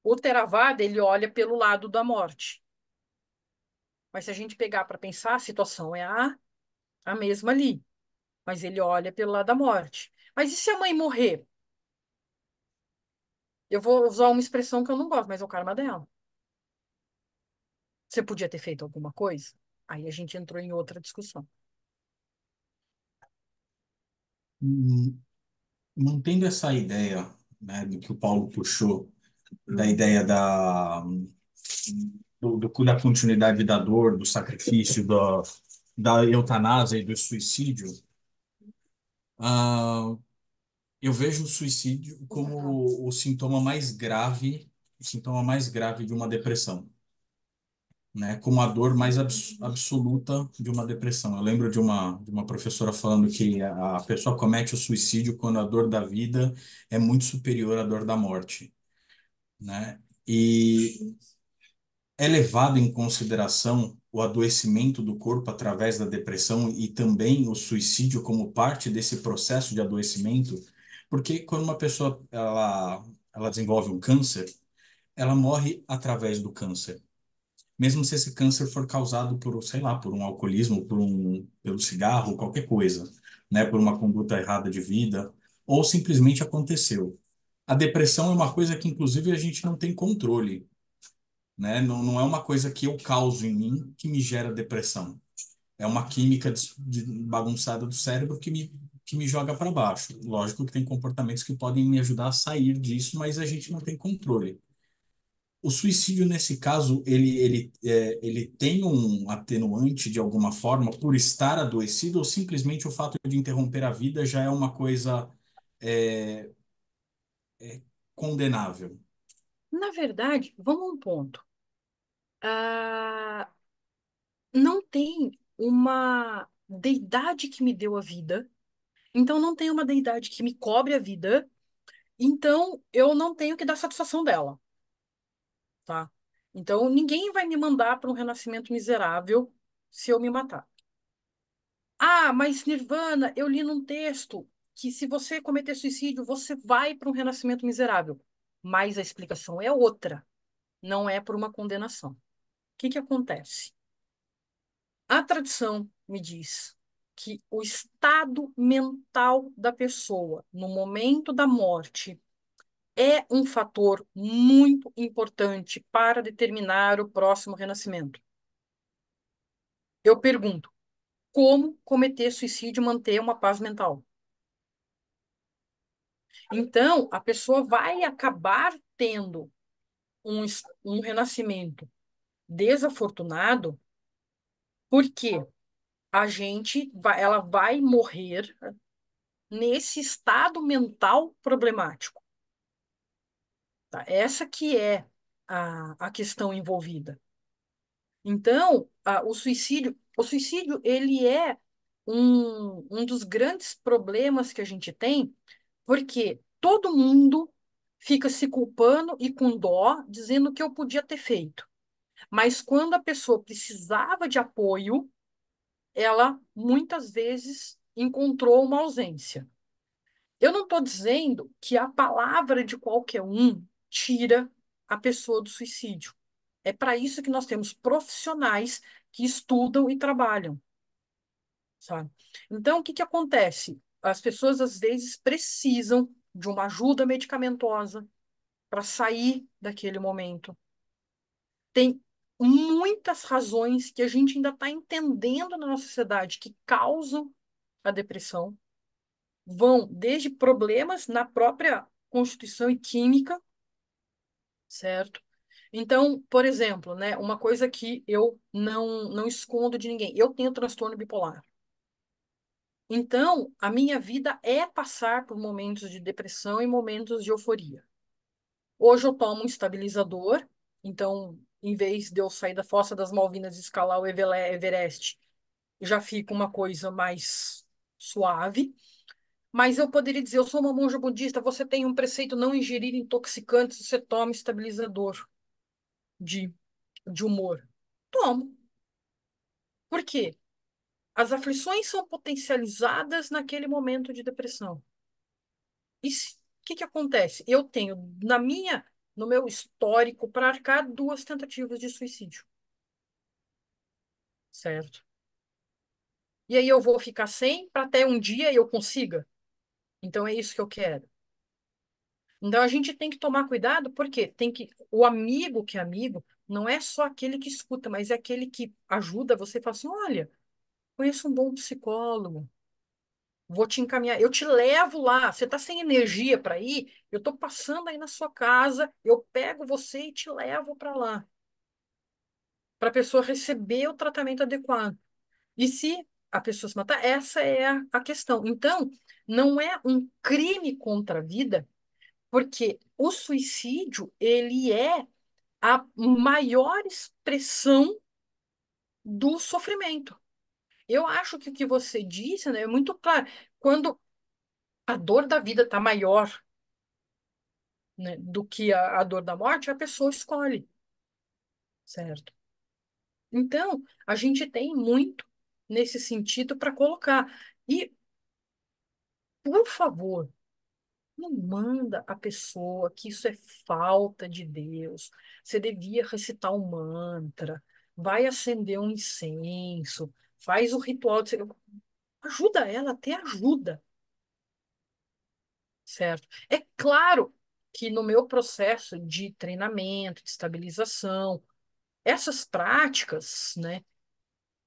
O Theravada, ele olha pelo lado da morte. Mas se a gente pegar para pensar, a situação é a mesma ali. Mas ele olha pelo lado da morte. Mas e se a mãe morrer? Eu vou usar uma expressão que eu não gosto, mas é o karma dela. Você podia ter feito alguma coisa? Aí a gente entrou em outra discussão. Hum, Mantendo essa ideia, né, do que o Paulo puxou, da ideia da continuidade da dor, do sacrifício, da eutanásia e do suicídio, ah, eu vejo o suicídio como o sintoma mais grave de uma depressão, né? Como a dor mais absoluta de uma depressão. Eu lembro de uma professora falando que a pessoa comete o suicídio quando a dor da vida é muito superior à dor da morte, né? E é levado em consideração o adoecimento do corpo através da depressão e também o suicídio como parte desse processo de adoecimento, porque quando uma pessoa ela desenvolve um câncer, ela morre através do câncer. Mesmo se esse câncer for causado por, sei lá, por um alcoolismo, pelo cigarro, qualquer coisa, né, por uma conduta errada de vida, ou simplesmente aconteceu. A depressão é uma coisa que, inclusive, a gente não tem controle, né? Não é uma coisa que eu causo em mim que me gera depressão. É uma química bagunçada do cérebro que me joga para baixo. Lógico que tem comportamentos que podem me ajudar a sair disso, mas a gente não tem controle. O suicídio, nesse caso, ele tem um atenuante de alguma forma por estar adoecido, ou simplesmente o fato de interromper a vida já é uma coisa é, condenável? Na verdade, vamos a um ponto. Ah, não tem uma deidade que me deu a vida, então não tem uma deidade que me cobre a vida, então eu não tenho que dar satisfação dela, tá? Então ninguém vai me mandar para um renascimento miserável se eu me matar. Ah, mas Nirvana, eu li num texto que se você cometer suicídio, você vai para um renascimento miserável. Mas a explicação é outra, não é por uma condenação. O que que acontece? A tradição me diz que o estado mental da pessoa no momento da morte é um fator muito importante para determinar o próximo renascimento. Eu pergunto, como cometer suicídio e manter uma paz mental? Então, a pessoa vai acabar tendo um renascimento desafortunado, porque ela vai morrer nesse estado mental problemático. Tá? Essa que é a questão envolvida. Então, o suicídio, ele é um dos grandes problemas que a gente tem, porque todo mundo fica se culpando e com dó, dizendo que eu podia ter feito. Mas quando a pessoa precisava de apoio, ela muitas vezes encontrou uma ausência. Eu não estou dizendo que a palavra de qualquer um tira a pessoa do suicídio. É para isso que nós temos profissionais que estudam e trabalham, sabe? Então, o que que acontece? As pessoas, às vezes, precisam de uma ajuda medicamentosa para sair daquele momento. Tem muitas razões que a gente ainda está entendendo na nossa sociedade que causam a depressão. Vão desde problemas na própria constituição e química, certo? Então, por exemplo, né, uma coisa que eu não escondo de ninguém, eu tenho transtorno bipolar. Então, a minha vida é passar por momentos de depressão e momentos de euforia. Hoje eu tomo um estabilizador, então, em vez de eu sair da Fossa das Malvinas e escalar o Everest, já fica uma coisa mais suave. Mas eu poderia dizer, eu sou uma monja budista, você tem um preceito não ingerir intoxicantes, você toma estabilizador de, de humor. Tomo. Por quê? As aflições são potencializadas naquele momento de depressão. E o que que acontece? Eu tenho no meu histórico para arcar 2 tentativas de suicídio, certo? E aí eu vou ficar sem para até um dia eu consiga. Então é isso que eu quero. Então a gente tem que tomar cuidado porque o amigo que é amigo não é só aquele que escuta, mas é aquele que ajuda você e fala assim, olha, conheço um bom psicólogo, vou te encaminhar, eu te levo lá, você está sem energia para ir, eu estou passando aí na sua casa, eu pego você e te levo para lá, para a pessoa receber o tratamento adequado. E se a pessoa se matar, essa é a questão. Então, não é um crime contra a vida, porque o suicídio, ele é a maior expressão do sofrimento. Eu acho que o que você disse, né, é muito claro. Quando a dor da vida está maior, né, do que a dor da morte, a pessoa escolhe, certo? Então, a gente tem muito nesse sentido para colocar. E, por favor, não manda a pessoa que isso é falta de Deus. Você devia recitar um mantra, vai acender um incenso, faz o ritual. Ajuda ela a ter ajuda, certo? É claro que no meu processo de treinamento, de estabilização, essas práticas, né,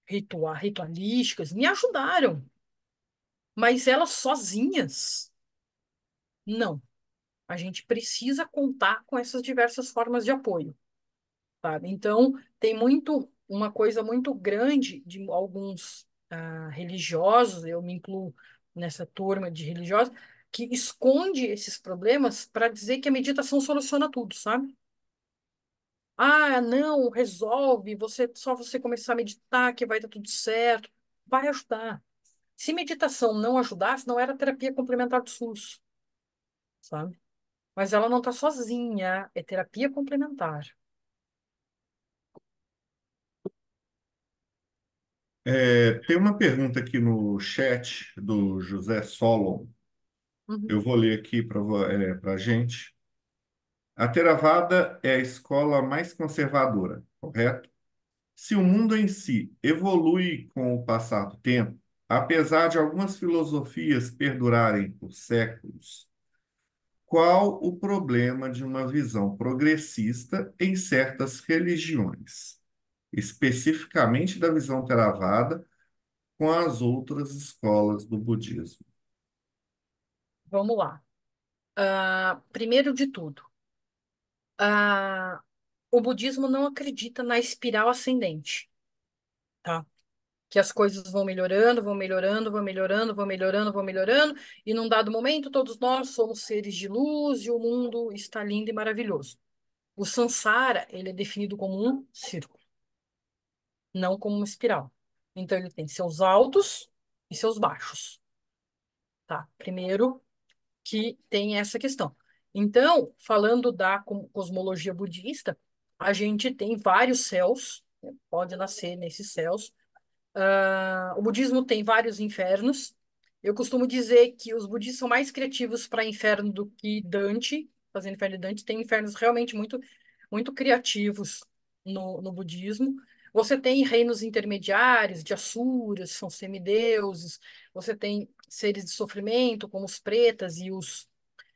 ritualísticas, me ajudaram, mas elas sozinhas, não. A gente precisa contar com essas diversas formas de apoio, sabe? Então, tem uma coisa muito grande de alguns religiosos, eu me incluo nessa turma de religiosos, que esconde esses problemas para dizer que a meditação soluciona tudo, sabe? Ah, não, resolve, só você começar a meditar que vai dar tudo certo. Vai ajudar. Se meditação não ajudasse, não era terapia complementar do SUS, sabe? Mas ela não está sozinha, é terapia complementar. Tem uma pergunta aqui no chat do José Solon. Uhum. Eu vou ler aqui para a gente. A Theravada é a escola mais conservadora, correto? Se o mundo em si evolui com o passar do tempo, apesar de algumas filosofias perdurarem por séculos, qual o problema de uma visão progressista em certas religiões, especificamente da visão Theravada com as outras escolas do budismo? Vamos lá. Primeiro de tudo, ah, o budismo não acredita na espiral ascendente, tá? que as coisas vão melhorando, vão melhorando, vão melhorando, vão melhorando, vão melhorando, e num dado momento todos nós somos seres de luz e o mundo está lindo e maravilhoso. O samsara, ele é definido como um círculo, não como uma espiral. Então ele tem seus altos e seus baixos, tá? Primeiro que tem essa questão. Então, falando da cosmologia budista, a gente tem vários céus, né? Pode nascer nesses céus. O budismo tem vários infernos. Eu costumo dizer que os budistas são mais criativos para inferno do que Dante, fazendo inferno de Dante. Tem infernos realmente muito, muito criativos no budismo. Você tem reinos intermediários, de asuras, são semideuses. Você tem seres de sofrimento, como os pretas e os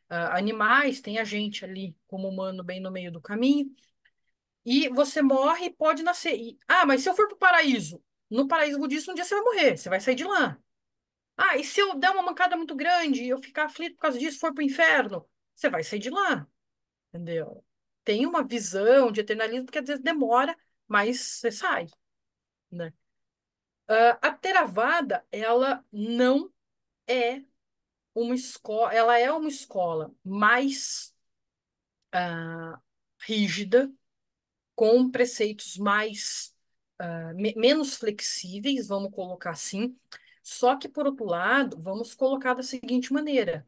animais. Tem a gente ali, como humano, bem no meio do caminho. E você morre e pode nascer. Mas se eu for para o paraíso? No paraíso budista, um dia você vai morrer, você vai sair de lá. E se eu der uma mancada muito grande e eu ficar aflito por causa disso, for para o inferno? Você vai sair de lá, entendeu? Tem uma visão de eternalismo que às vezes demora, mas você sai, né? A Theravada, ela não é uma escola, ela é uma escola mais rígida, com preceitos mais menos flexíveis, vamos colocar assim. Só que, por outro lado, vamos colocar da seguinte maneira: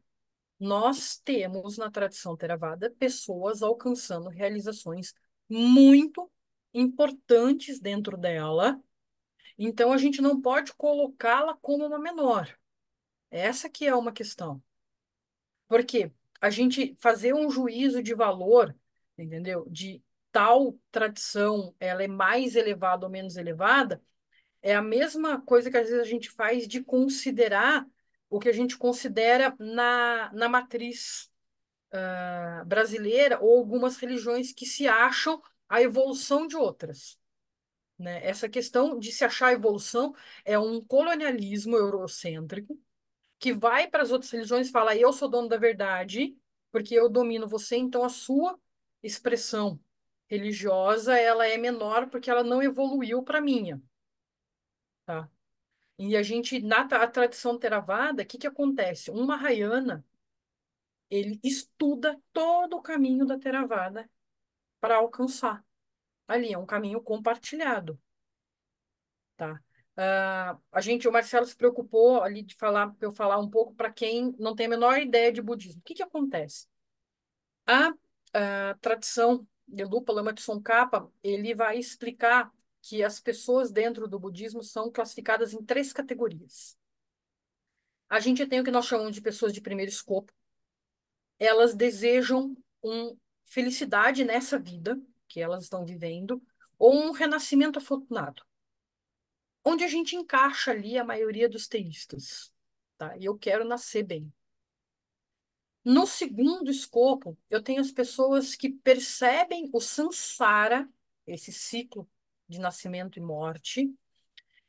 nós temos na tradição Theravada pessoas alcançando realizações muito importantes dentro dela, então a gente não pode colocá-la como uma menor. Essa que é uma questão. Porque a gente fazer um juízo de valor, entendeu? De tal tradição, ela é mais elevada ou menos elevada, é a mesma coisa que às vezes a gente faz de considerar o que a gente considera na matriz brasileira ou algumas religiões que se acham a evolução de outras, né? Essa questão de se achar a evolução é um colonialismo eurocêntrico que vai para as outras religiões e fala: eu sou dono da verdade, porque eu domino você, então a sua expressão religiosa ela é menor porque ela não evoluiu para a minha, tá? E a gente, a tradição Theravada, o que que acontece? Um Mahayana, ele estuda todo o caminho da Theravada para alcançar. Ali, é um caminho compartilhado, tá? O Marcelo se preocupou ali de falar, para eu falar um pouco para quem não tem a menor ideia de budismo. O que que acontece? A tradição de Lupa Lama de Tsongkhapa, ele vai explicar que as pessoas dentro do budismo são classificadas em três categorias. A gente tem o que nós chamamos de pessoas de primeiro escopo. Elas desejam felicidade nessa vida que elas estão vivendo, ou um renascimento afortunado, onde a gente encaixa ali a maioria dos teístas, tá? E eu quero nascer bem. No segundo escopo, eu tenho as pessoas que percebem o samsara, esse ciclo de nascimento e morte,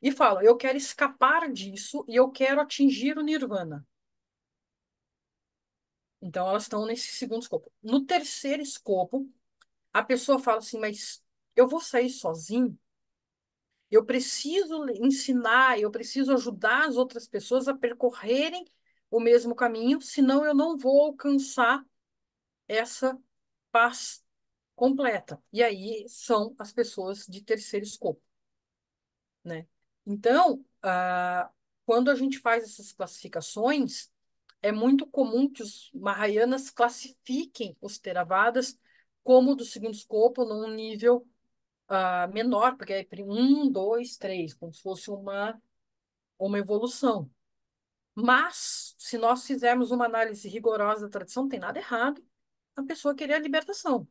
e falam: eu quero escapar disso e eu quero atingir o nirvana. Então, elas estão nesse segundo escopo. No terceiro escopo, a pessoa fala assim: mas eu vou sair sozinho? Eu preciso ensinar, eu preciso ajudar as outras pessoas a percorrerem o mesmo caminho, senão eu não vou alcançar essa paz completa. E aí são as pessoas de terceiro escopo, né? Então, quando a gente faz essas classificações, é muito comum que os Mahayanas classifiquem os Theravadas como do segundo escopo num nível menor, porque é um, dois, três, como se fosse uma evolução. Mas, se nós fizermos uma análise rigorosa da tradição, não tem nada errado a pessoa querer a libertação.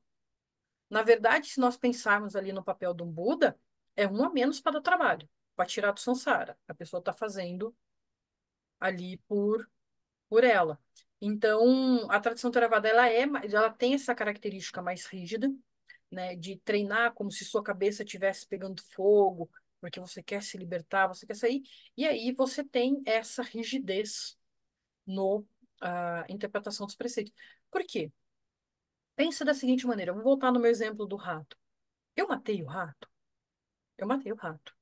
Na verdade, se nós pensarmos ali no papel de um Buda, é um a menos para o trabalho, para tirar do samsara. A pessoa está fazendo ali por ela. Então, a tradição Theravada, ela tem essa característica mais rígida, né, de treinar como se sua cabeça estivesse pegando fogo, porque você quer se libertar, você quer sair, e aí você tem essa rigidez no interpretação dos preceitos. Por quê? Pensa da seguinte maneira, eu vou voltar no meu exemplo do rato. Eu matei o rato? Eu matei o rato.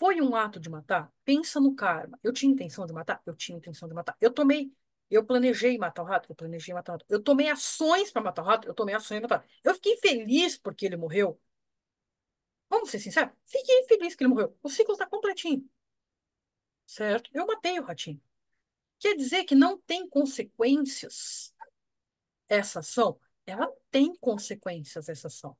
Foi um ato de matar? Pensa no karma. Eu tinha intenção de matar? Eu tinha intenção de matar. Eu planejei matar o rato? Eu planejei matar o rato. Eu tomei ações para matar o rato? Eu tomei ações para matar. Eu fiquei feliz porque ele morreu? Vamos ser sinceros? Fiquei feliz que ele morreu. O ciclo está completinho, certo? Eu matei o ratinho. Quer dizer que não tem consequências essa ação? Ela tem consequências, essa ação.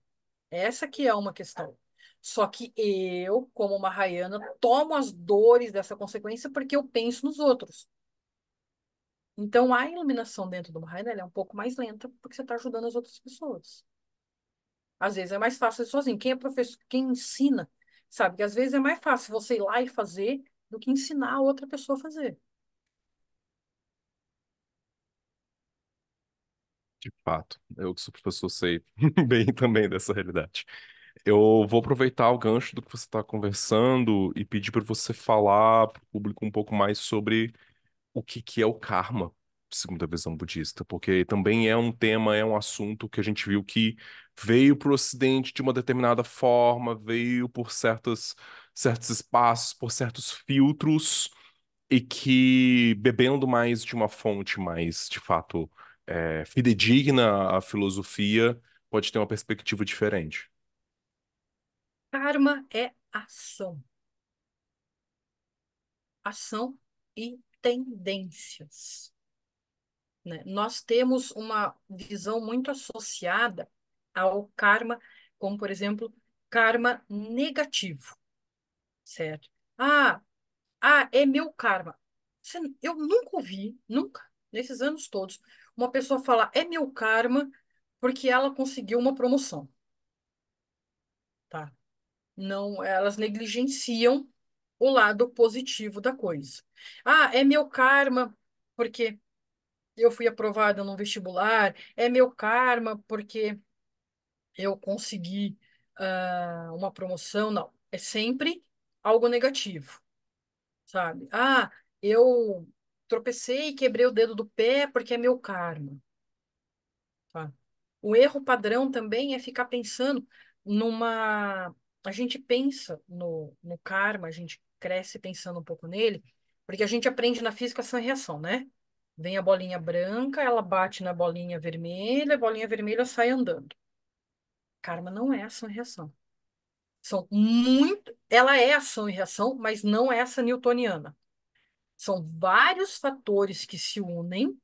Essa que é uma questão. Só que eu, como uma Mahayana, tomo as dores dessa consequência porque eu penso nos outros. Então, a iluminação dentro do Mahayana ela é um pouco mais lenta porque você está ajudando as outras pessoas. Às vezes é mais fácil sozinho. Quem é professor, quem ensina, sabe que às vezes é mais fácil você ir lá e fazer do que ensinar a outra pessoa a fazer. De fato, eu que sou professor sei bem também dessa realidade. Eu vou aproveitar o gancho do que você está conversando e pedir para você falar para o público um pouco mais sobre o que é o karma, segundo a visão budista, porque também é um tema, é um assunto que a gente viu que veio para o Ocidente de uma determinada forma, veio por certos espaços, por certos filtros, e que bebendo mais de uma fonte mais, de fato, fidedigna à filosofia, pode ter uma perspectiva diferente. Karma é ação. Ação e tendências, né? Nós temos uma visão muito associada ao karma, como, por exemplo, karma negativo, certo? Ah, é meu karma. Eu nunca ouvi, nunca, nesses anos todos, uma pessoa falar é meu karma porque ela conseguiu uma promoção, tá? Não, elas negligenciam o lado positivo da coisa. Ah, é meu karma porque eu fui aprovada no vestibular, é meu karma porque eu consegui uma promoção. Não, é sempre algo negativo, sabe? Ah, eu tropecei e quebrei o dedo do pé porque é meu karma, tá? O erro padrão também é ficar pensando numa. A gente pensa no karma, a gente cresce pensando um pouco nele, porque a gente aprende na física ação e reação, né? Vem a bolinha branca, ela bate na bolinha vermelha, a bolinha vermelha sai andando. Karma não é ação e reação. São muito. Ela é ação e reação, mas não é essa newtoniana. São vários fatores que se unem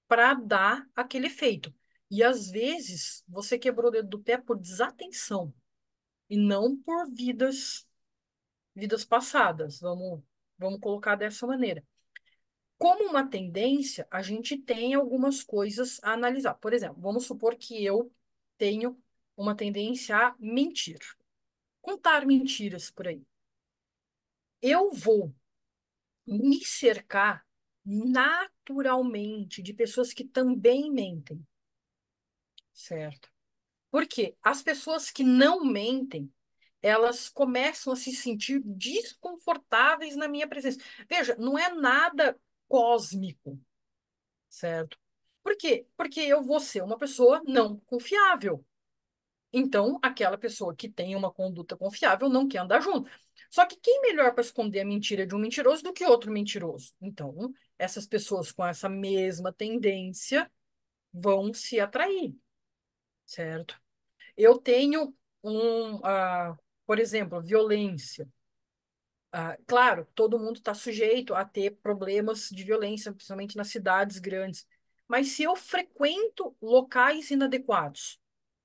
para dar aquele efeito. E às vezes você quebrou o dedo do pé por desatenção e não por vidas passadas. Vamos colocar dessa maneira. Como uma tendência, a gente tem algumas coisas a analisar. Por exemplo, vamos supor que eu tenho uma tendência a mentir, contar mentiras por aí. Eu vou me cercar naturalmente de pessoas que também mentem, certo? Porque as pessoas que não mentem, elas começam a se sentir desconfortáveis na minha presença. Veja, não é nada cósmico, certo? Por quê? Porque eu vou ser uma pessoa não confiável. Então, aquela pessoa que tem uma conduta confiável não quer andar junto. Só que quem melhor para esconder a mentira de um mentiroso do que outro mentiroso? Então, essas pessoas com essa mesma tendência vão se atrair, certo? Eu tenho por exemplo, violência. Claro, todo mundo está sujeito a ter problemas de violência, principalmente nas cidades grandes. Mas se eu frequento locais inadequados,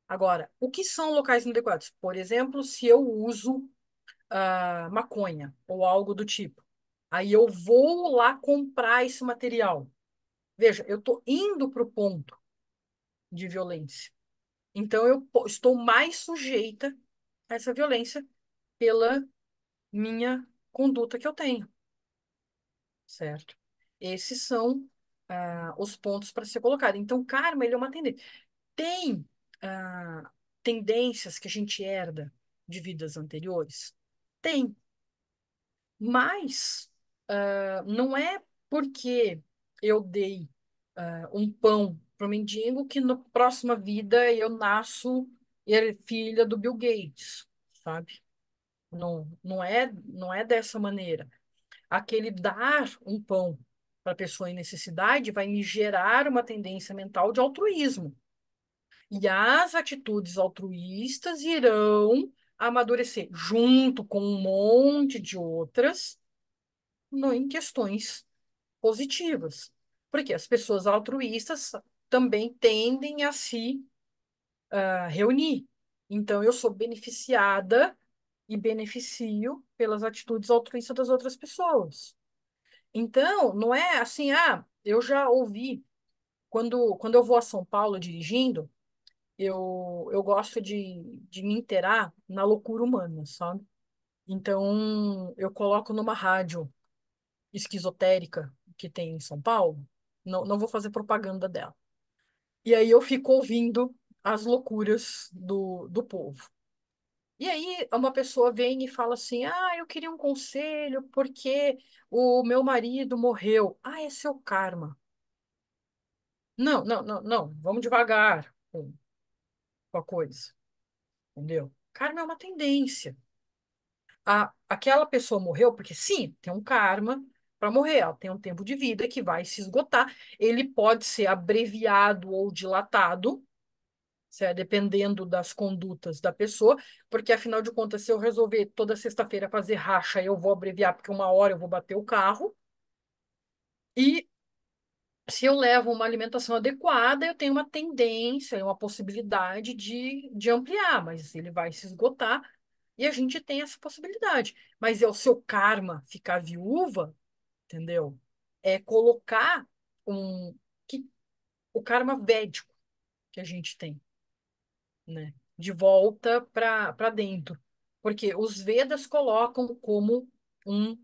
agora, o que são locais inadequados? Por exemplo, se eu uso maconha ou algo do tipo, aí eu vou lá comprar esse material. Veja, eu estou indo para o ponto de violência. Então, estou mais sujeita a essa violência pela minha conduta que eu tenho, certo? Esses são os pontos para ser colocado. Então, karma, ele é uma tendência. Tem tendências que a gente herda de vidas anteriores? Tem, mas não é porque eu dei um pão para o mendigo que na próxima vida eu nasço filha do Bill Gates, sabe? Não é dessa maneira. Aquele dar um pão para a pessoa em necessidade vai me gerar uma tendência mental de altruísmo. E as atitudes altruístas irão amadurecer junto com um monte de outras em questões positivas. Porque as pessoas altruístas também tendem a se reunir. Então, eu sou beneficiada e beneficio pelas atitudes altruístas das outras pessoas. Então, não é assim, eu já ouvi, quando eu vou a São Paulo dirigindo, eu gosto de me inteirar na loucura humana, sabe? Então, eu coloco numa rádio esquizotérica que tem em São Paulo, não vou fazer propaganda dela. E aí eu fico ouvindo as loucuras do povo. E aí uma pessoa vem e fala assim: eu queria um conselho porque o meu marido morreu. É seu karma. Não, não, não, não. Vamos devagar com a coisa, entendeu? Karma é uma tendência. Aquela pessoa morreu porque, sim, tem um karma para morrer. Ela tem um tempo de vida que vai se esgotar. Ele pode ser abreviado ou dilatado, certo? Dependendo das condutas da pessoa, porque, afinal de contas, se eu resolver toda sexta-feira fazer racha, eu vou abreviar, porque uma hora eu vou bater o carro. E se eu levo uma alimentação adequada, eu tenho uma tendência, uma possibilidade de ampliar, mas ele vai se esgotar e a gente tem essa possibilidade. Mas é o seu karma ficar viúva, entendeu? É colocar um, que, o karma védico que a gente tem, né? De volta para dentro. Porque os Vedas colocam como um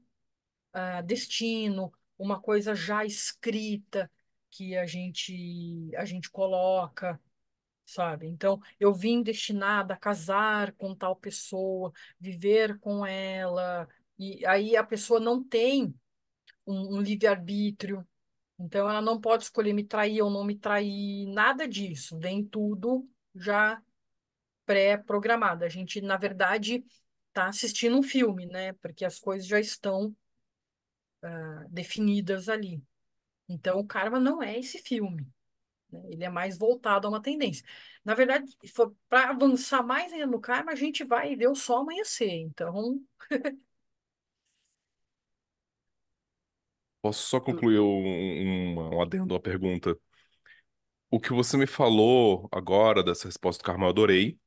destino, uma coisa já escrita que a gente coloca, sabe? Então, eu vim destinada a casar com tal pessoa, viver com ela, e aí a pessoa não tem um livre-arbítrio, então ela não pode escolher me trair ou não me trair, nada disso, vem tudo já pré-programado. A gente, na verdade, está assistindo um filme, né? Porque as coisas já estão definidas ali. Então, o karma não é esse filme, né? Ele é mais voltado a uma tendência. Na verdade, para avançar mais ainda no karma, a gente vai ver o sol amanhecer. Então, Posso só concluir um adendo, uma pergunta? O que você me falou agora dessa resposta do karma eu adorei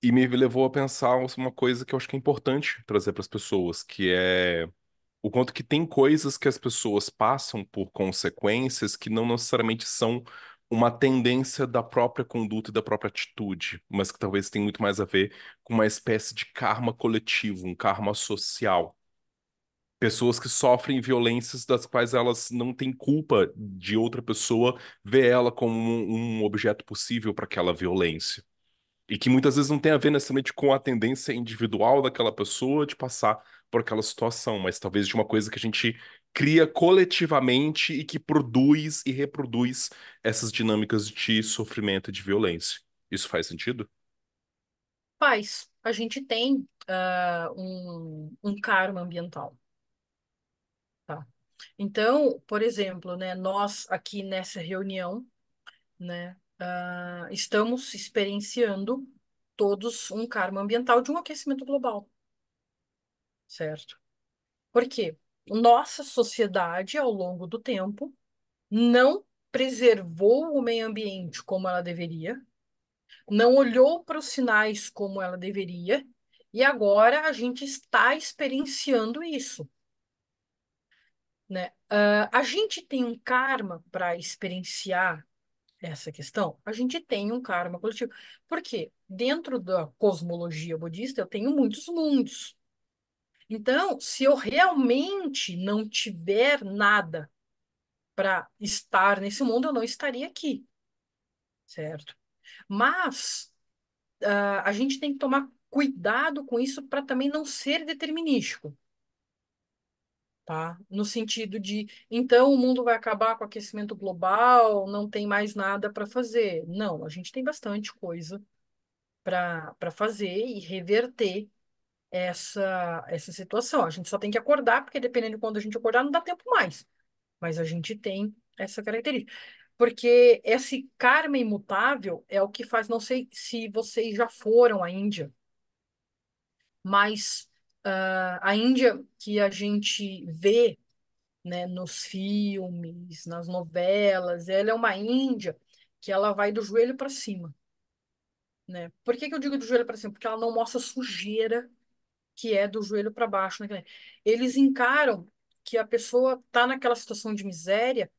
e me levou a pensar uma coisa que eu acho que é importante trazer para as pessoas, que é o quanto que tem coisas que as pessoas passam por consequências que não necessariamente são uma tendência da própria conduta e da própria atitude, mas que talvez tenha muito mais a ver com uma espécie de karma coletivo, um karma social. Pessoas que sofrem violências das quais elas não têm culpa de outra pessoa ver ela como um objeto possível para aquela violência. E que muitas vezes não tem a ver necessariamente com a tendência individual daquela pessoa de passar por aquela situação, mas talvez de uma coisa que a gente cria coletivamente e que produz e reproduz essas dinâmicas de sofrimento e de violência. Isso faz sentido? a gente tem um karma ambiental, tá? Então, por exemplo, né, nós aqui nessa reunião, né, estamos experienciando todos um karma ambiental de um aquecimento global, certo? Por quê? Nossa sociedade, ao longo do tempo, não preservou o meio ambiente como ela deveria, não olhou para os sinais como ela deveria, e agora a gente está experienciando isso, né? A gente tem um karma para experienciar essa questão? A gente tem um karma coletivo. Por quê? Dentro da cosmologia budista, eu tenho muitos mundos. Então, se eu realmente não tiver nada para estar nesse mundo, eu não estaria aqui, certo? Mas a gente tem que tomar cuidado com isso para também não ser determinístico, tá? No sentido de, então o mundo vai acabar com o aquecimento global, não tem mais nada para fazer. Não, a gente tem bastante coisa para fazer e reverter essa situação. A gente só tem que acordar, porque dependendo de quando a gente acordar, não dá tempo mais. Mas a gente tem essa característica. Porque esse karma imutável é o que faz, não sei se vocês já foram à Índia, mas a Índia que a gente vê, né, nos filmes, nas novelas, ela é uma Índia que ela vai do joelho para cima, né? Por que que eu digo do joelho para cima? Porque ela não mostra sujeira que é do joelho para baixo, né? Eles encaram que a pessoa está naquela situação de miséria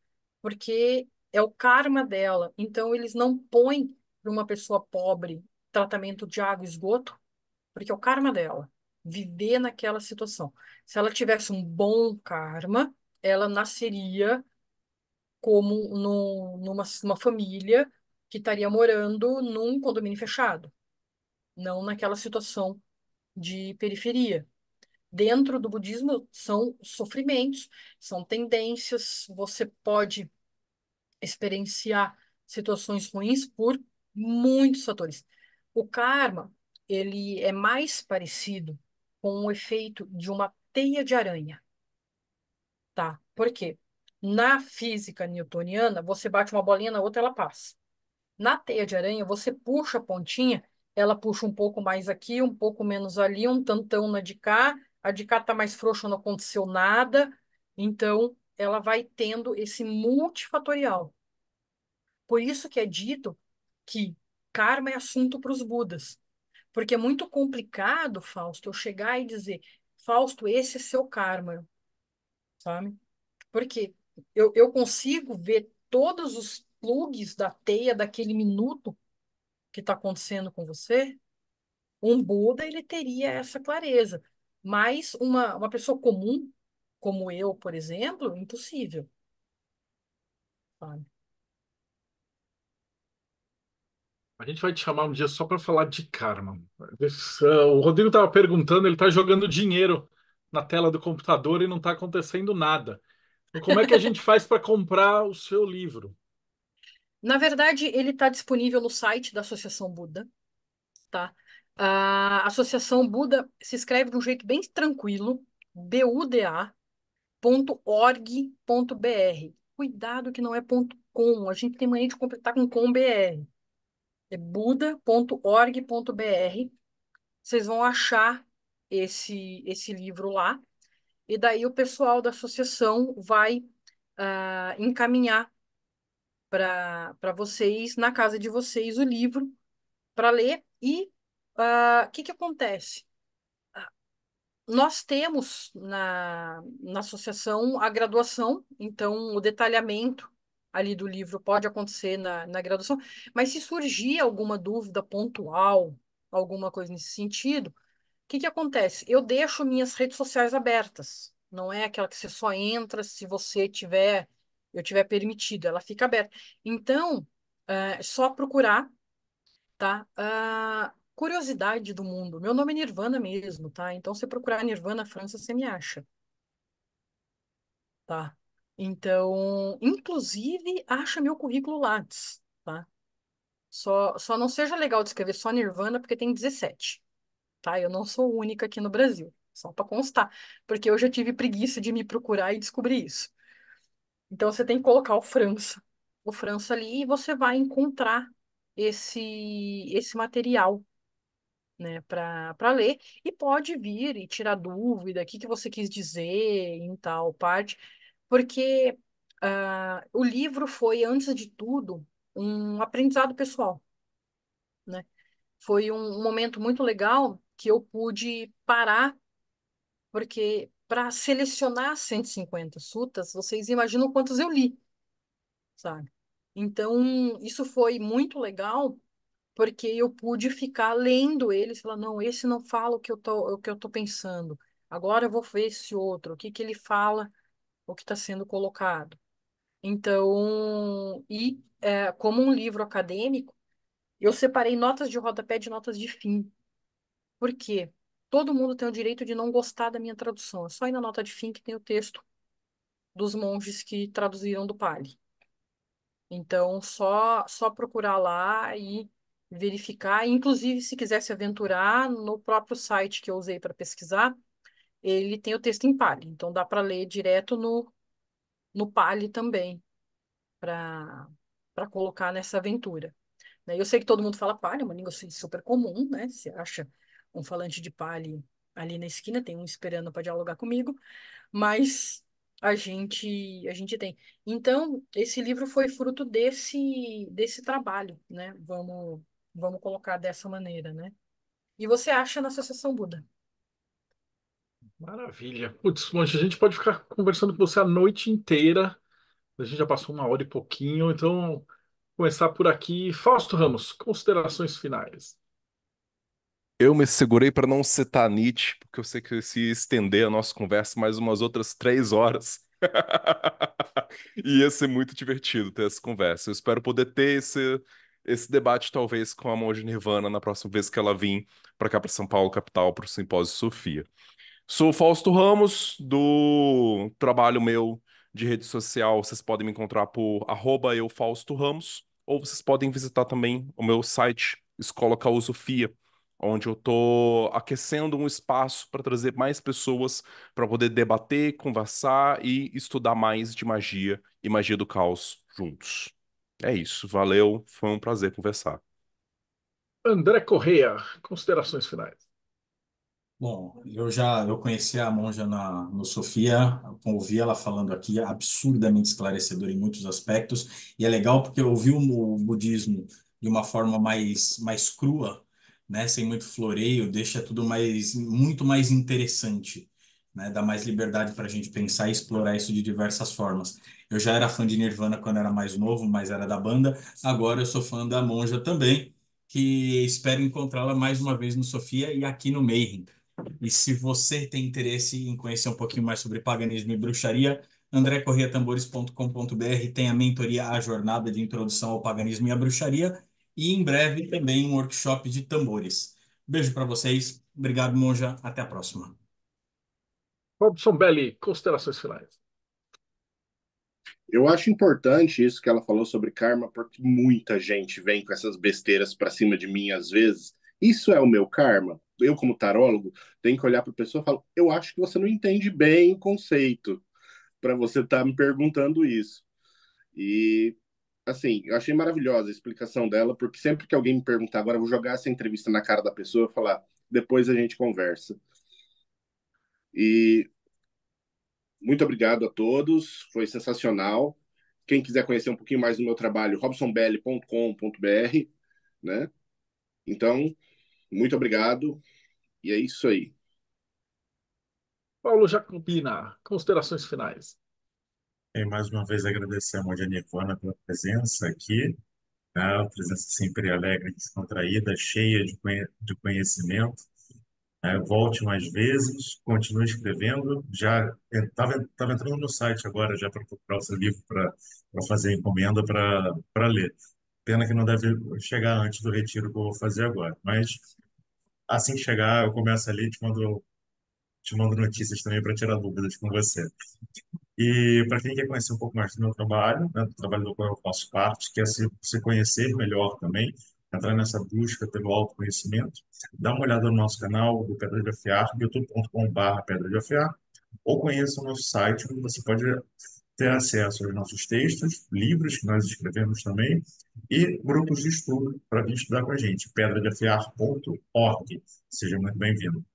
porque é o karma dela. Então eles não põem para uma pessoa pobre tratamento de água e esgoto, porque é o karma dela viver naquela situação. Se ela tivesse um bom karma, ela nasceria como numa família que estaria morando num condomínio fechado, não naquela situação de periferia. Dentro do budismo são sofrimentos, são tendências, você pode experienciar situações ruins por muitos fatores. O karma, ele é mais parecido com o efeito de uma teia de aranha, tá? Por quê? Na física newtoniana, você bate uma bolinha na outra, ela passa. Na teia de aranha, você puxa a pontinha, ela puxa um pouco mais aqui, um pouco menos ali, um tantão na de cá, a de cá tá mais frouxa, não aconteceu nada. Então, ela vai tendo esse multifatorial. Por isso que é dito que karma é assunto para os Budas. Porque é muito complicado, Fausto, eu chegar e dizer, Fausto, esse é seu karma, sabe? Porque eu consigo ver todos os plugs da teia daquele minuto que está acontecendo com você. Um Buda, ele teria essa clareza. Mas uma pessoa comum, como eu, por exemplo, impossível, sabe? A gente vai te chamar um dia só para falar de karma. O Rodrigo estava perguntando, ele está jogando dinheiro na tela do computador e não está acontecendo nada. Então, como é que a gente faz para comprar o seu livro? Na verdade, ele está disponível no site da Associação Buda, tá? A Associação Buda se escreve de um jeito bem tranquilo, buda.org.br. Cuidado que não é ponto .com, a gente tem mania de completar com .com.br. É buda.org.br. Vocês vão achar esse livro lá, e daí o pessoal da associação vai encaminhar para vocês, na casa de vocês, o livro para ler. E o que que acontece? Nós temos na associação a graduação, então o detalhamento ali do livro pode acontecer na graduação, mas se surgir alguma dúvida pontual, alguma coisa nesse sentido, o que que acontece? Eu deixo minhas redes sociais abertas, não é aquela que você só entra se você eu tiver permitido, ela fica aberta. Então, é só procurar, tá? Curiosidade do mundo. Meu nome é Nirvana mesmo, tá? Então, se procurar Nirvana França, você me acha, tá? Então, inclusive, acha meu currículo Lattes, tá? Só não seja legal de escrever só Nirvana, porque tem 17, tá? Eu não sou única aqui no Brasil, só para constar, porque eu já tive preguiça de me procurar e descobrir isso. Então, você tem que colocar o França ali, e você vai encontrar esse material, né, para ler, e pode vir e tirar dúvida, o que que você quis dizer em tal parte, porque o livro foi, antes de tudo, um aprendizado pessoal, né? Foi um momento muito legal que eu pude parar, porque para selecionar 150 sutas, vocês imaginam quantos eu li, sabe? Então, isso foi muito legal, porque eu pude ficar lendo eles, falar, não, esse não fala o que eu tô pensando. Agora eu vou ver esse outro, o que que ele fala, o que está sendo colocado. Então, como um livro acadêmico, eu separei notas de rodapé de notas de fim. Por quê? Todo mundo tem o direito de não gostar da minha tradução. É só ir na nota de fim que tem o texto dos monges que traduziram do Pali. Então, só procurar lá verificar. Inclusive, se quiser se aventurar, no próprio site que eu usei para pesquisar, ele tem o texto em Pali. Então, dá para ler direto no Pali também, para colocar nessa aventura. Né? Eu sei que todo mundo fala Pali, é uma língua super comum, né? Você acha um falante de Pali ali na esquina, tem um esperando para dialogar comigo, mas a gente tem. Então, esse livro foi fruto desse trabalho, né? Vamos colocar dessa maneira, né? E você acha na Associação Buda? Maravilha. Putz, Monge, a gente pode ficar conversando com você a noite inteira. A gente já passou 1 hora e pouquinho, então começar por aqui. Fausto Ramos, considerações finais. Eu me segurei para não citar Nietzsche, porque eu sei que se estender a nossa conversa mais umas outras 3 horas. E ia ser muito divertido ter essa conversa. Eu espero poder ter esse debate, talvez, com a Monja Nirvana na próxima vez que ela vir para cá, para São Paulo, capital, para o Simpósio Sofia. Sou o Fausto Ramos, do trabalho meu de rede social. Vocês podem me encontrar por @eufausto_ramos, ou vocês podem visitar também o meu site, Escola Causofia, onde eu estou aquecendo um espaço para trazer mais pessoas para poder debater, conversar e estudar mais de magia e magia do caos juntos. É isso, valeu, foi um prazer conversar. André Correia, considerações finais. Bom, eu conheci a monja no Sofia, ouvi ela falando aqui, absurdamente esclarecedora em muitos aspectos, e é legal porque eu ouvi o budismo de uma forma mais crua, né, sem muito floreio, deixa tudo muito mais interessante, né, dá mais liberdade para a gente pensar e explorar isso de diversas formas. Eu já era fã de Nirvana quando era mais novo, mas era da banda, agora eu sou fã da monja também, que espero encontrá-la mais uma vez no Sofia e aqui no Mayhem. E se você tem interesse em conhecer um pouquinho mais sobre paganismo e bruxaria, andrecorreiatambores.com.br tem a mentoria A Jornada de Introdução ao Paganismo e à Bruxaria e em breve também um workshop de tambores. Beijo para vocês. Obrigado, monja. Até a próxima. Robson Belli, considerações finais. Eu acho importante isso que ela falou sobre karma, porque muita gente vem com essas besteiras pra cima de mim às vezes. Isso é o meu karma? Eu, como tarólogo, tenho que olhar para a pessoa e falar: eu acho que você não entende bem o conceito para você estar me perguntando isso. E, assim, eu achei maravilhosa a explicação dela, porque sempre que alguém me perguntar, agora eu vou jogar essa entrevista na cara da pessoa e falar: depois a gente conversa. E muito obrigado a todos, foi sensacional. Quem quiser conhecer um pouquinho mais do meu trabalho, robsonbelli.com.br, né? Então, muito obrigado e é isso aí. Paulo Jacobina, considerações finais. E mais uma vez agradecer a Monja Nirvana pela presença aqui, né? Uma presença sempre alegre, descontraída, cheia de conhecimento. Volte mais vezes, continue escrevendo. Já estava entrando no site agora já para procurar o seu livro para fazer encomenda para ler. Pena que não deve chegar antes do retiro que eu vou fazer agora. Mas assim que chegar, eu começo ali e te mando notícias também para tirar dúvidas com você. E para quem quer conhecer um pouco mais do meu trabalho, né, do trabalho do qual eu faço parte, quer se conhecer melhor também, entrar nessa busca pelo autoconhecimento, dá uma olhada no nosso canal do Pedra de Afiar, youtube.com.br Pedra de Afiar, ou conheça o nosso site, onde você pode ter acesso aos nossos textos, livros que nós escrevemos também, e grupos de estudo para vir estudar com a gente, pedradeafiar.org. Seja muito bem-vindo.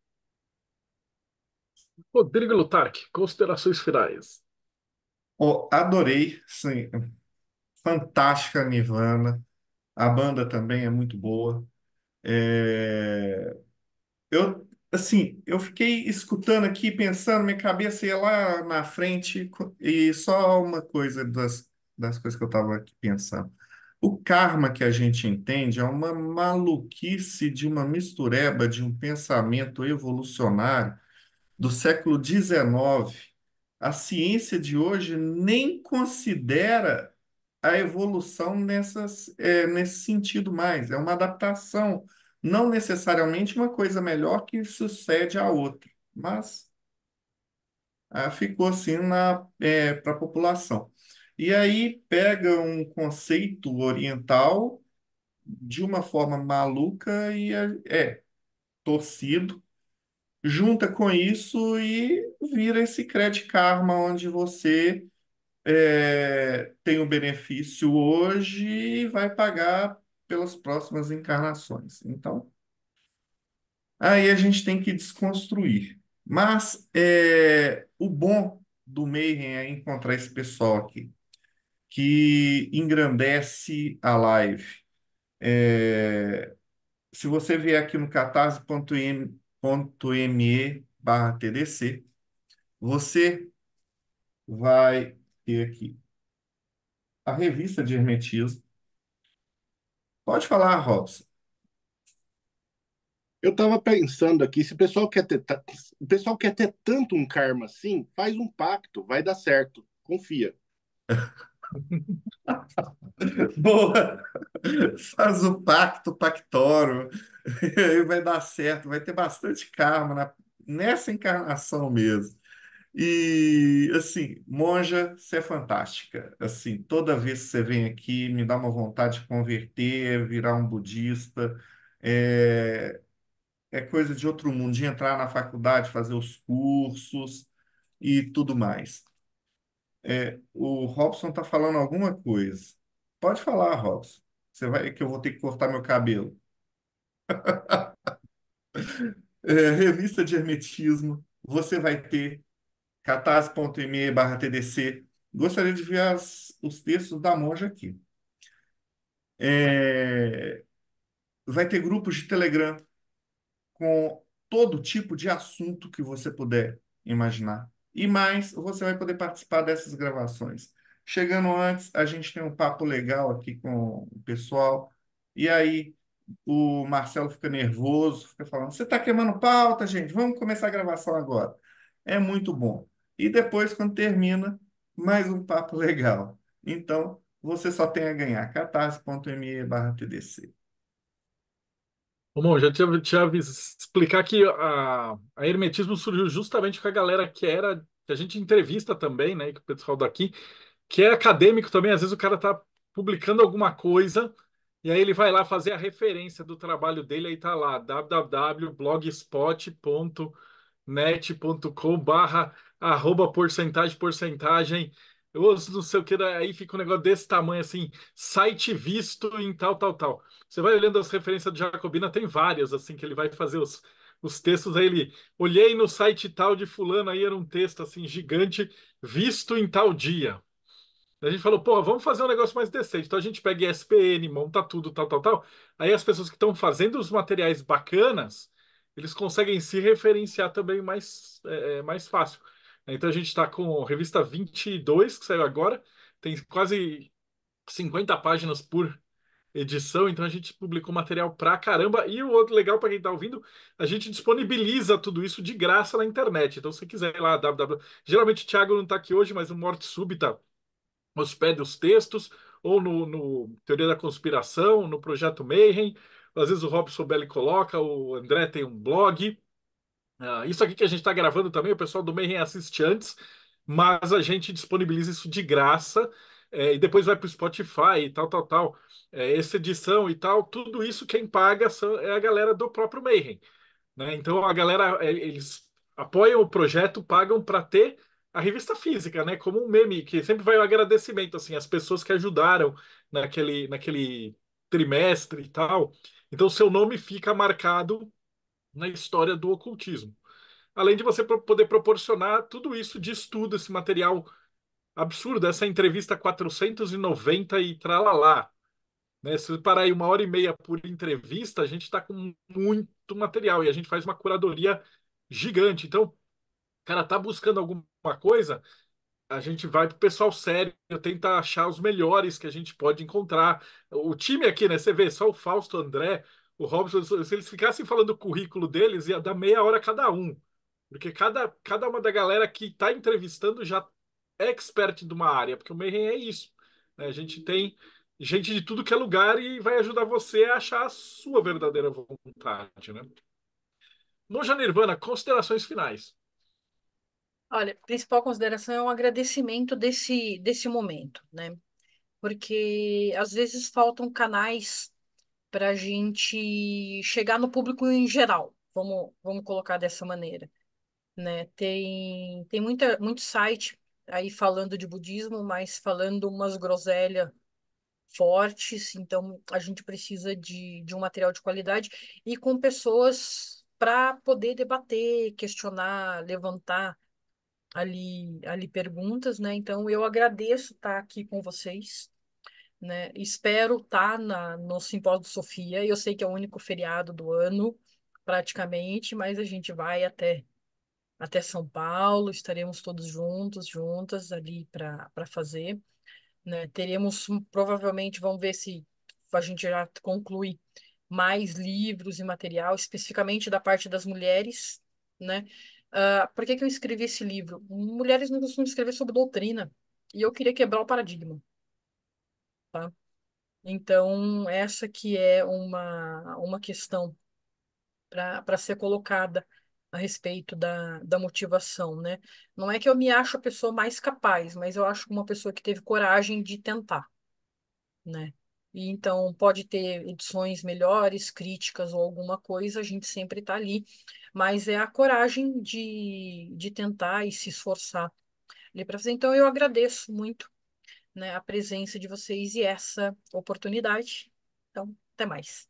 Rodrigo Lutarque, considerações finais. Oh, adorei, sim, fantástica Nirvana. A banda também é muito boa. É, eu fiquei escutando aqui, pensando, minha cabeça ia lá na frente, e só uma coisa das coisas que eu estava aqui pensando. O karma que a gente entende é uma maluquice de uma mistureba de um pensamento evolucionário do século XIX. A ciência de hoje nem considera a evolução nesse sentido mais. É uma adaptação, não necessariamente uma coisa melhor que sucede à outra, mas ficou assim para a população. E aí pega um conceito oriental de uma forma maluca e torcido, junta com isso e vira esse Credit Karma, onde você tem o benefício hoje e vai pagar pelas próximas encarnações. Então, aí a gente tem que desconstruir. Mas o bom do Mayhem é encontrar esse pessoal aqui, que engrandece a live. Se você vier aqui no catarse.me/TDC, você vai ter aqui a revista de hermetismo. Pode falar, Robson. Eu tava pensando aqui, se o pessoal quer ter, o pessoal quer ter tanto um karma assim, faz um pacto, vai dar certo, confia. Boa! Faz o pacto, pactoro, e aí vai dar certo, vai ter bastante karma nessa encarnação mesmo. E, assim, monja, você é fantástica. Assim, toda vez que você vem aqui, me dá uma vontade de converter, virar um budista. É, é coisa de outro mundo, de entrar na faculdade, fazer os cursos e tudo mais. O Robson está falando alguma coisa. Pode falar, Robson. Você vai que eu vou ter que cortar meu cabelo. Revista de Hermetismo. Você vai ter catarse.me/TDC. Gostaria de ver os textos da monja aqui. É, vai ter grupos de Telegram com todo tipo de assunto que você puder imaginar. E mais, você vai poder participar dessas gravações. Chegando antes, a gente tem um papo legal aqui com o pessoal. E aí, o Marcelo fica nervoso, fica falando: Você está queimando pauta, gente? Vamos começar a gravação agora. É muito bom. E depois, quando termina, mais um papo legal. Então, você só tem a ganhar. catarse.me/TDC. Bom, já tinha explicar que a Hermetismo surgiu justamente com a galera que a gente entrevista também, né, que o pessoal daqui, que é acadêmico também. Às vezes o cara tá publicando alguma coisa e aí ele vai lá fazer a referência do trabalho dele, aí tá lá, www.blogspot.net.com/arroba porcentagem. Eu não sei o que, aí fica um negócio desse tamanho assim, site visto em tal, tal, tal. Você vai olhando as referências do Jacobina, tem várias, assim, que ele vai fazer os textos, aí ele, olhei no site tal de fulano, aí era um texto, assim, gigante, visto em tal dia. A gente falou, pô, vamos fazer um negócio mais decente. Então a gente pega ESPN, monta tudo, tal, tal, tal. Aí as pessoas que estão fazendo os materiais bacanas, eles conseguem se referenciar também mais fácil. Então a gente está com a revista 22, que saiu agora, tem quase 50 páginas por edição, então a gente publicou material pra caramba. E o outro legal para quem está ouvindo, a gente disponibiliza tudo isso de graça na internet. Então, se você quiser ir lá, www. Geralmente o Thiago não está aqui hoje, mas o Morte Súbita hospeda os textos, ou no Teoria da Conspiração, no Projeto Mayhem. Às vezes o Robson Belli coloca, o André tem um blog. Isso aqui que a gente está gravando também, o pessoal do Mayhem assiste antes, mas a gente disponibiliza isso de graça, e depois vai para o Spotify e tal, tal, tal. Essa edição e tal, tudo isso quem paga é a galera do próprio Mayhem, né? Então a galera, eles apoiam o projeto, pagam para ter a revista física, né? Como um meme, que sempre vai o agradecimento, assim, as pessoas que ajudaram naquele trimestre e tal. Então seu nome fica marcado na história do ocultismo. Além de você poder proporcionar tudo isso de estudo, esse material absurdo, essa entrevista 490 e tralalá, né? Se parar aí 1 hora e meia por entrevista, a gente está com muito material e a gente faz uma curadoria gigante. Então, o cara tá buscando alguma coisa, a gente vai pro pessoal sério, tenta achar os melhores que a gente pode encontrar. O time aqui, né? Você vê só o Fausto, o André, o Robson, se eles ficassem falando o currículo deles, ia dar meia hora cada um. Porque cada uma da galera que está entrevistando já é expert de uma área, porque o Mayhem é isso, né? A gente tem gente de tudo que é lugar e vai ajudar você a achar a sua verdadeira vontade, né? Monja Nirvana, considerações finais. Olha, principal consideração é um agradecimento desse momento, né? Porque às vezes faltam canais para a gente chegar no público em geral. Vamos colocar dessa maneira, né? Tem muito site aí falando de budismo, mas falando umas groselhas fortes, então a gente precisa de um material de qualidade e com pessoas para poder debater, questionar, levantar ali perguntas, né? Então eu agradeço estar aqui com vocês, né? Espero estar no Simpósio de Sofia. Eu sei que é o único feriado do ano, praticamente, mas a gente vai até São Paulo, estaremos todos juntos, juntas ali para fazer, né? Teremos, provavelmente, vamos ver se a gente já conclui mais livros e material, especificamente da parte das mulheres, né? Por que que eu escrevi esse livro? Mulheres não costumam escrever sobre doutrina, e eu queria quebrar o paradigma, tá? Então, essa que é uma questão para ser colocada a respeito da motivação, né? Não é que eu me acho a pessoa mais capaz, mas eu acho uma pessoa que teve coragem de tentar, né? E então pode ter edições melhores, críticas ou alguma coisa, a gente sempre está ali, mas é a coragem de tentar e se esforçar ali para fazer. Então eu agradeço muito, né, a presença de vocês e essa oportunidade. Então, até mais.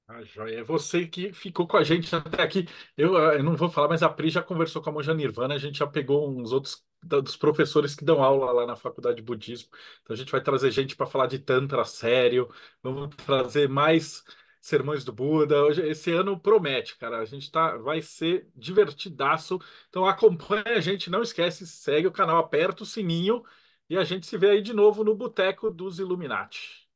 Ah, joia. É você que ficou com a gente até aqui. Eu não vou falar, mas a Pri já conversou com a Monja Nirvana. A gente já pegou uns outros dos professores que dão aula lá na Faculdade de Budismo. Então a gente vai trazer gente para falar de Tantra sério. Vamos trazer mais sermões do Buda. Esse ano promete, cara. A gente vai ser divertidaço. Então acompanha a gente, não esquece, segue o canal, aperta o sininho e a gente se vê aí de novo no Boteco dos Illuminati.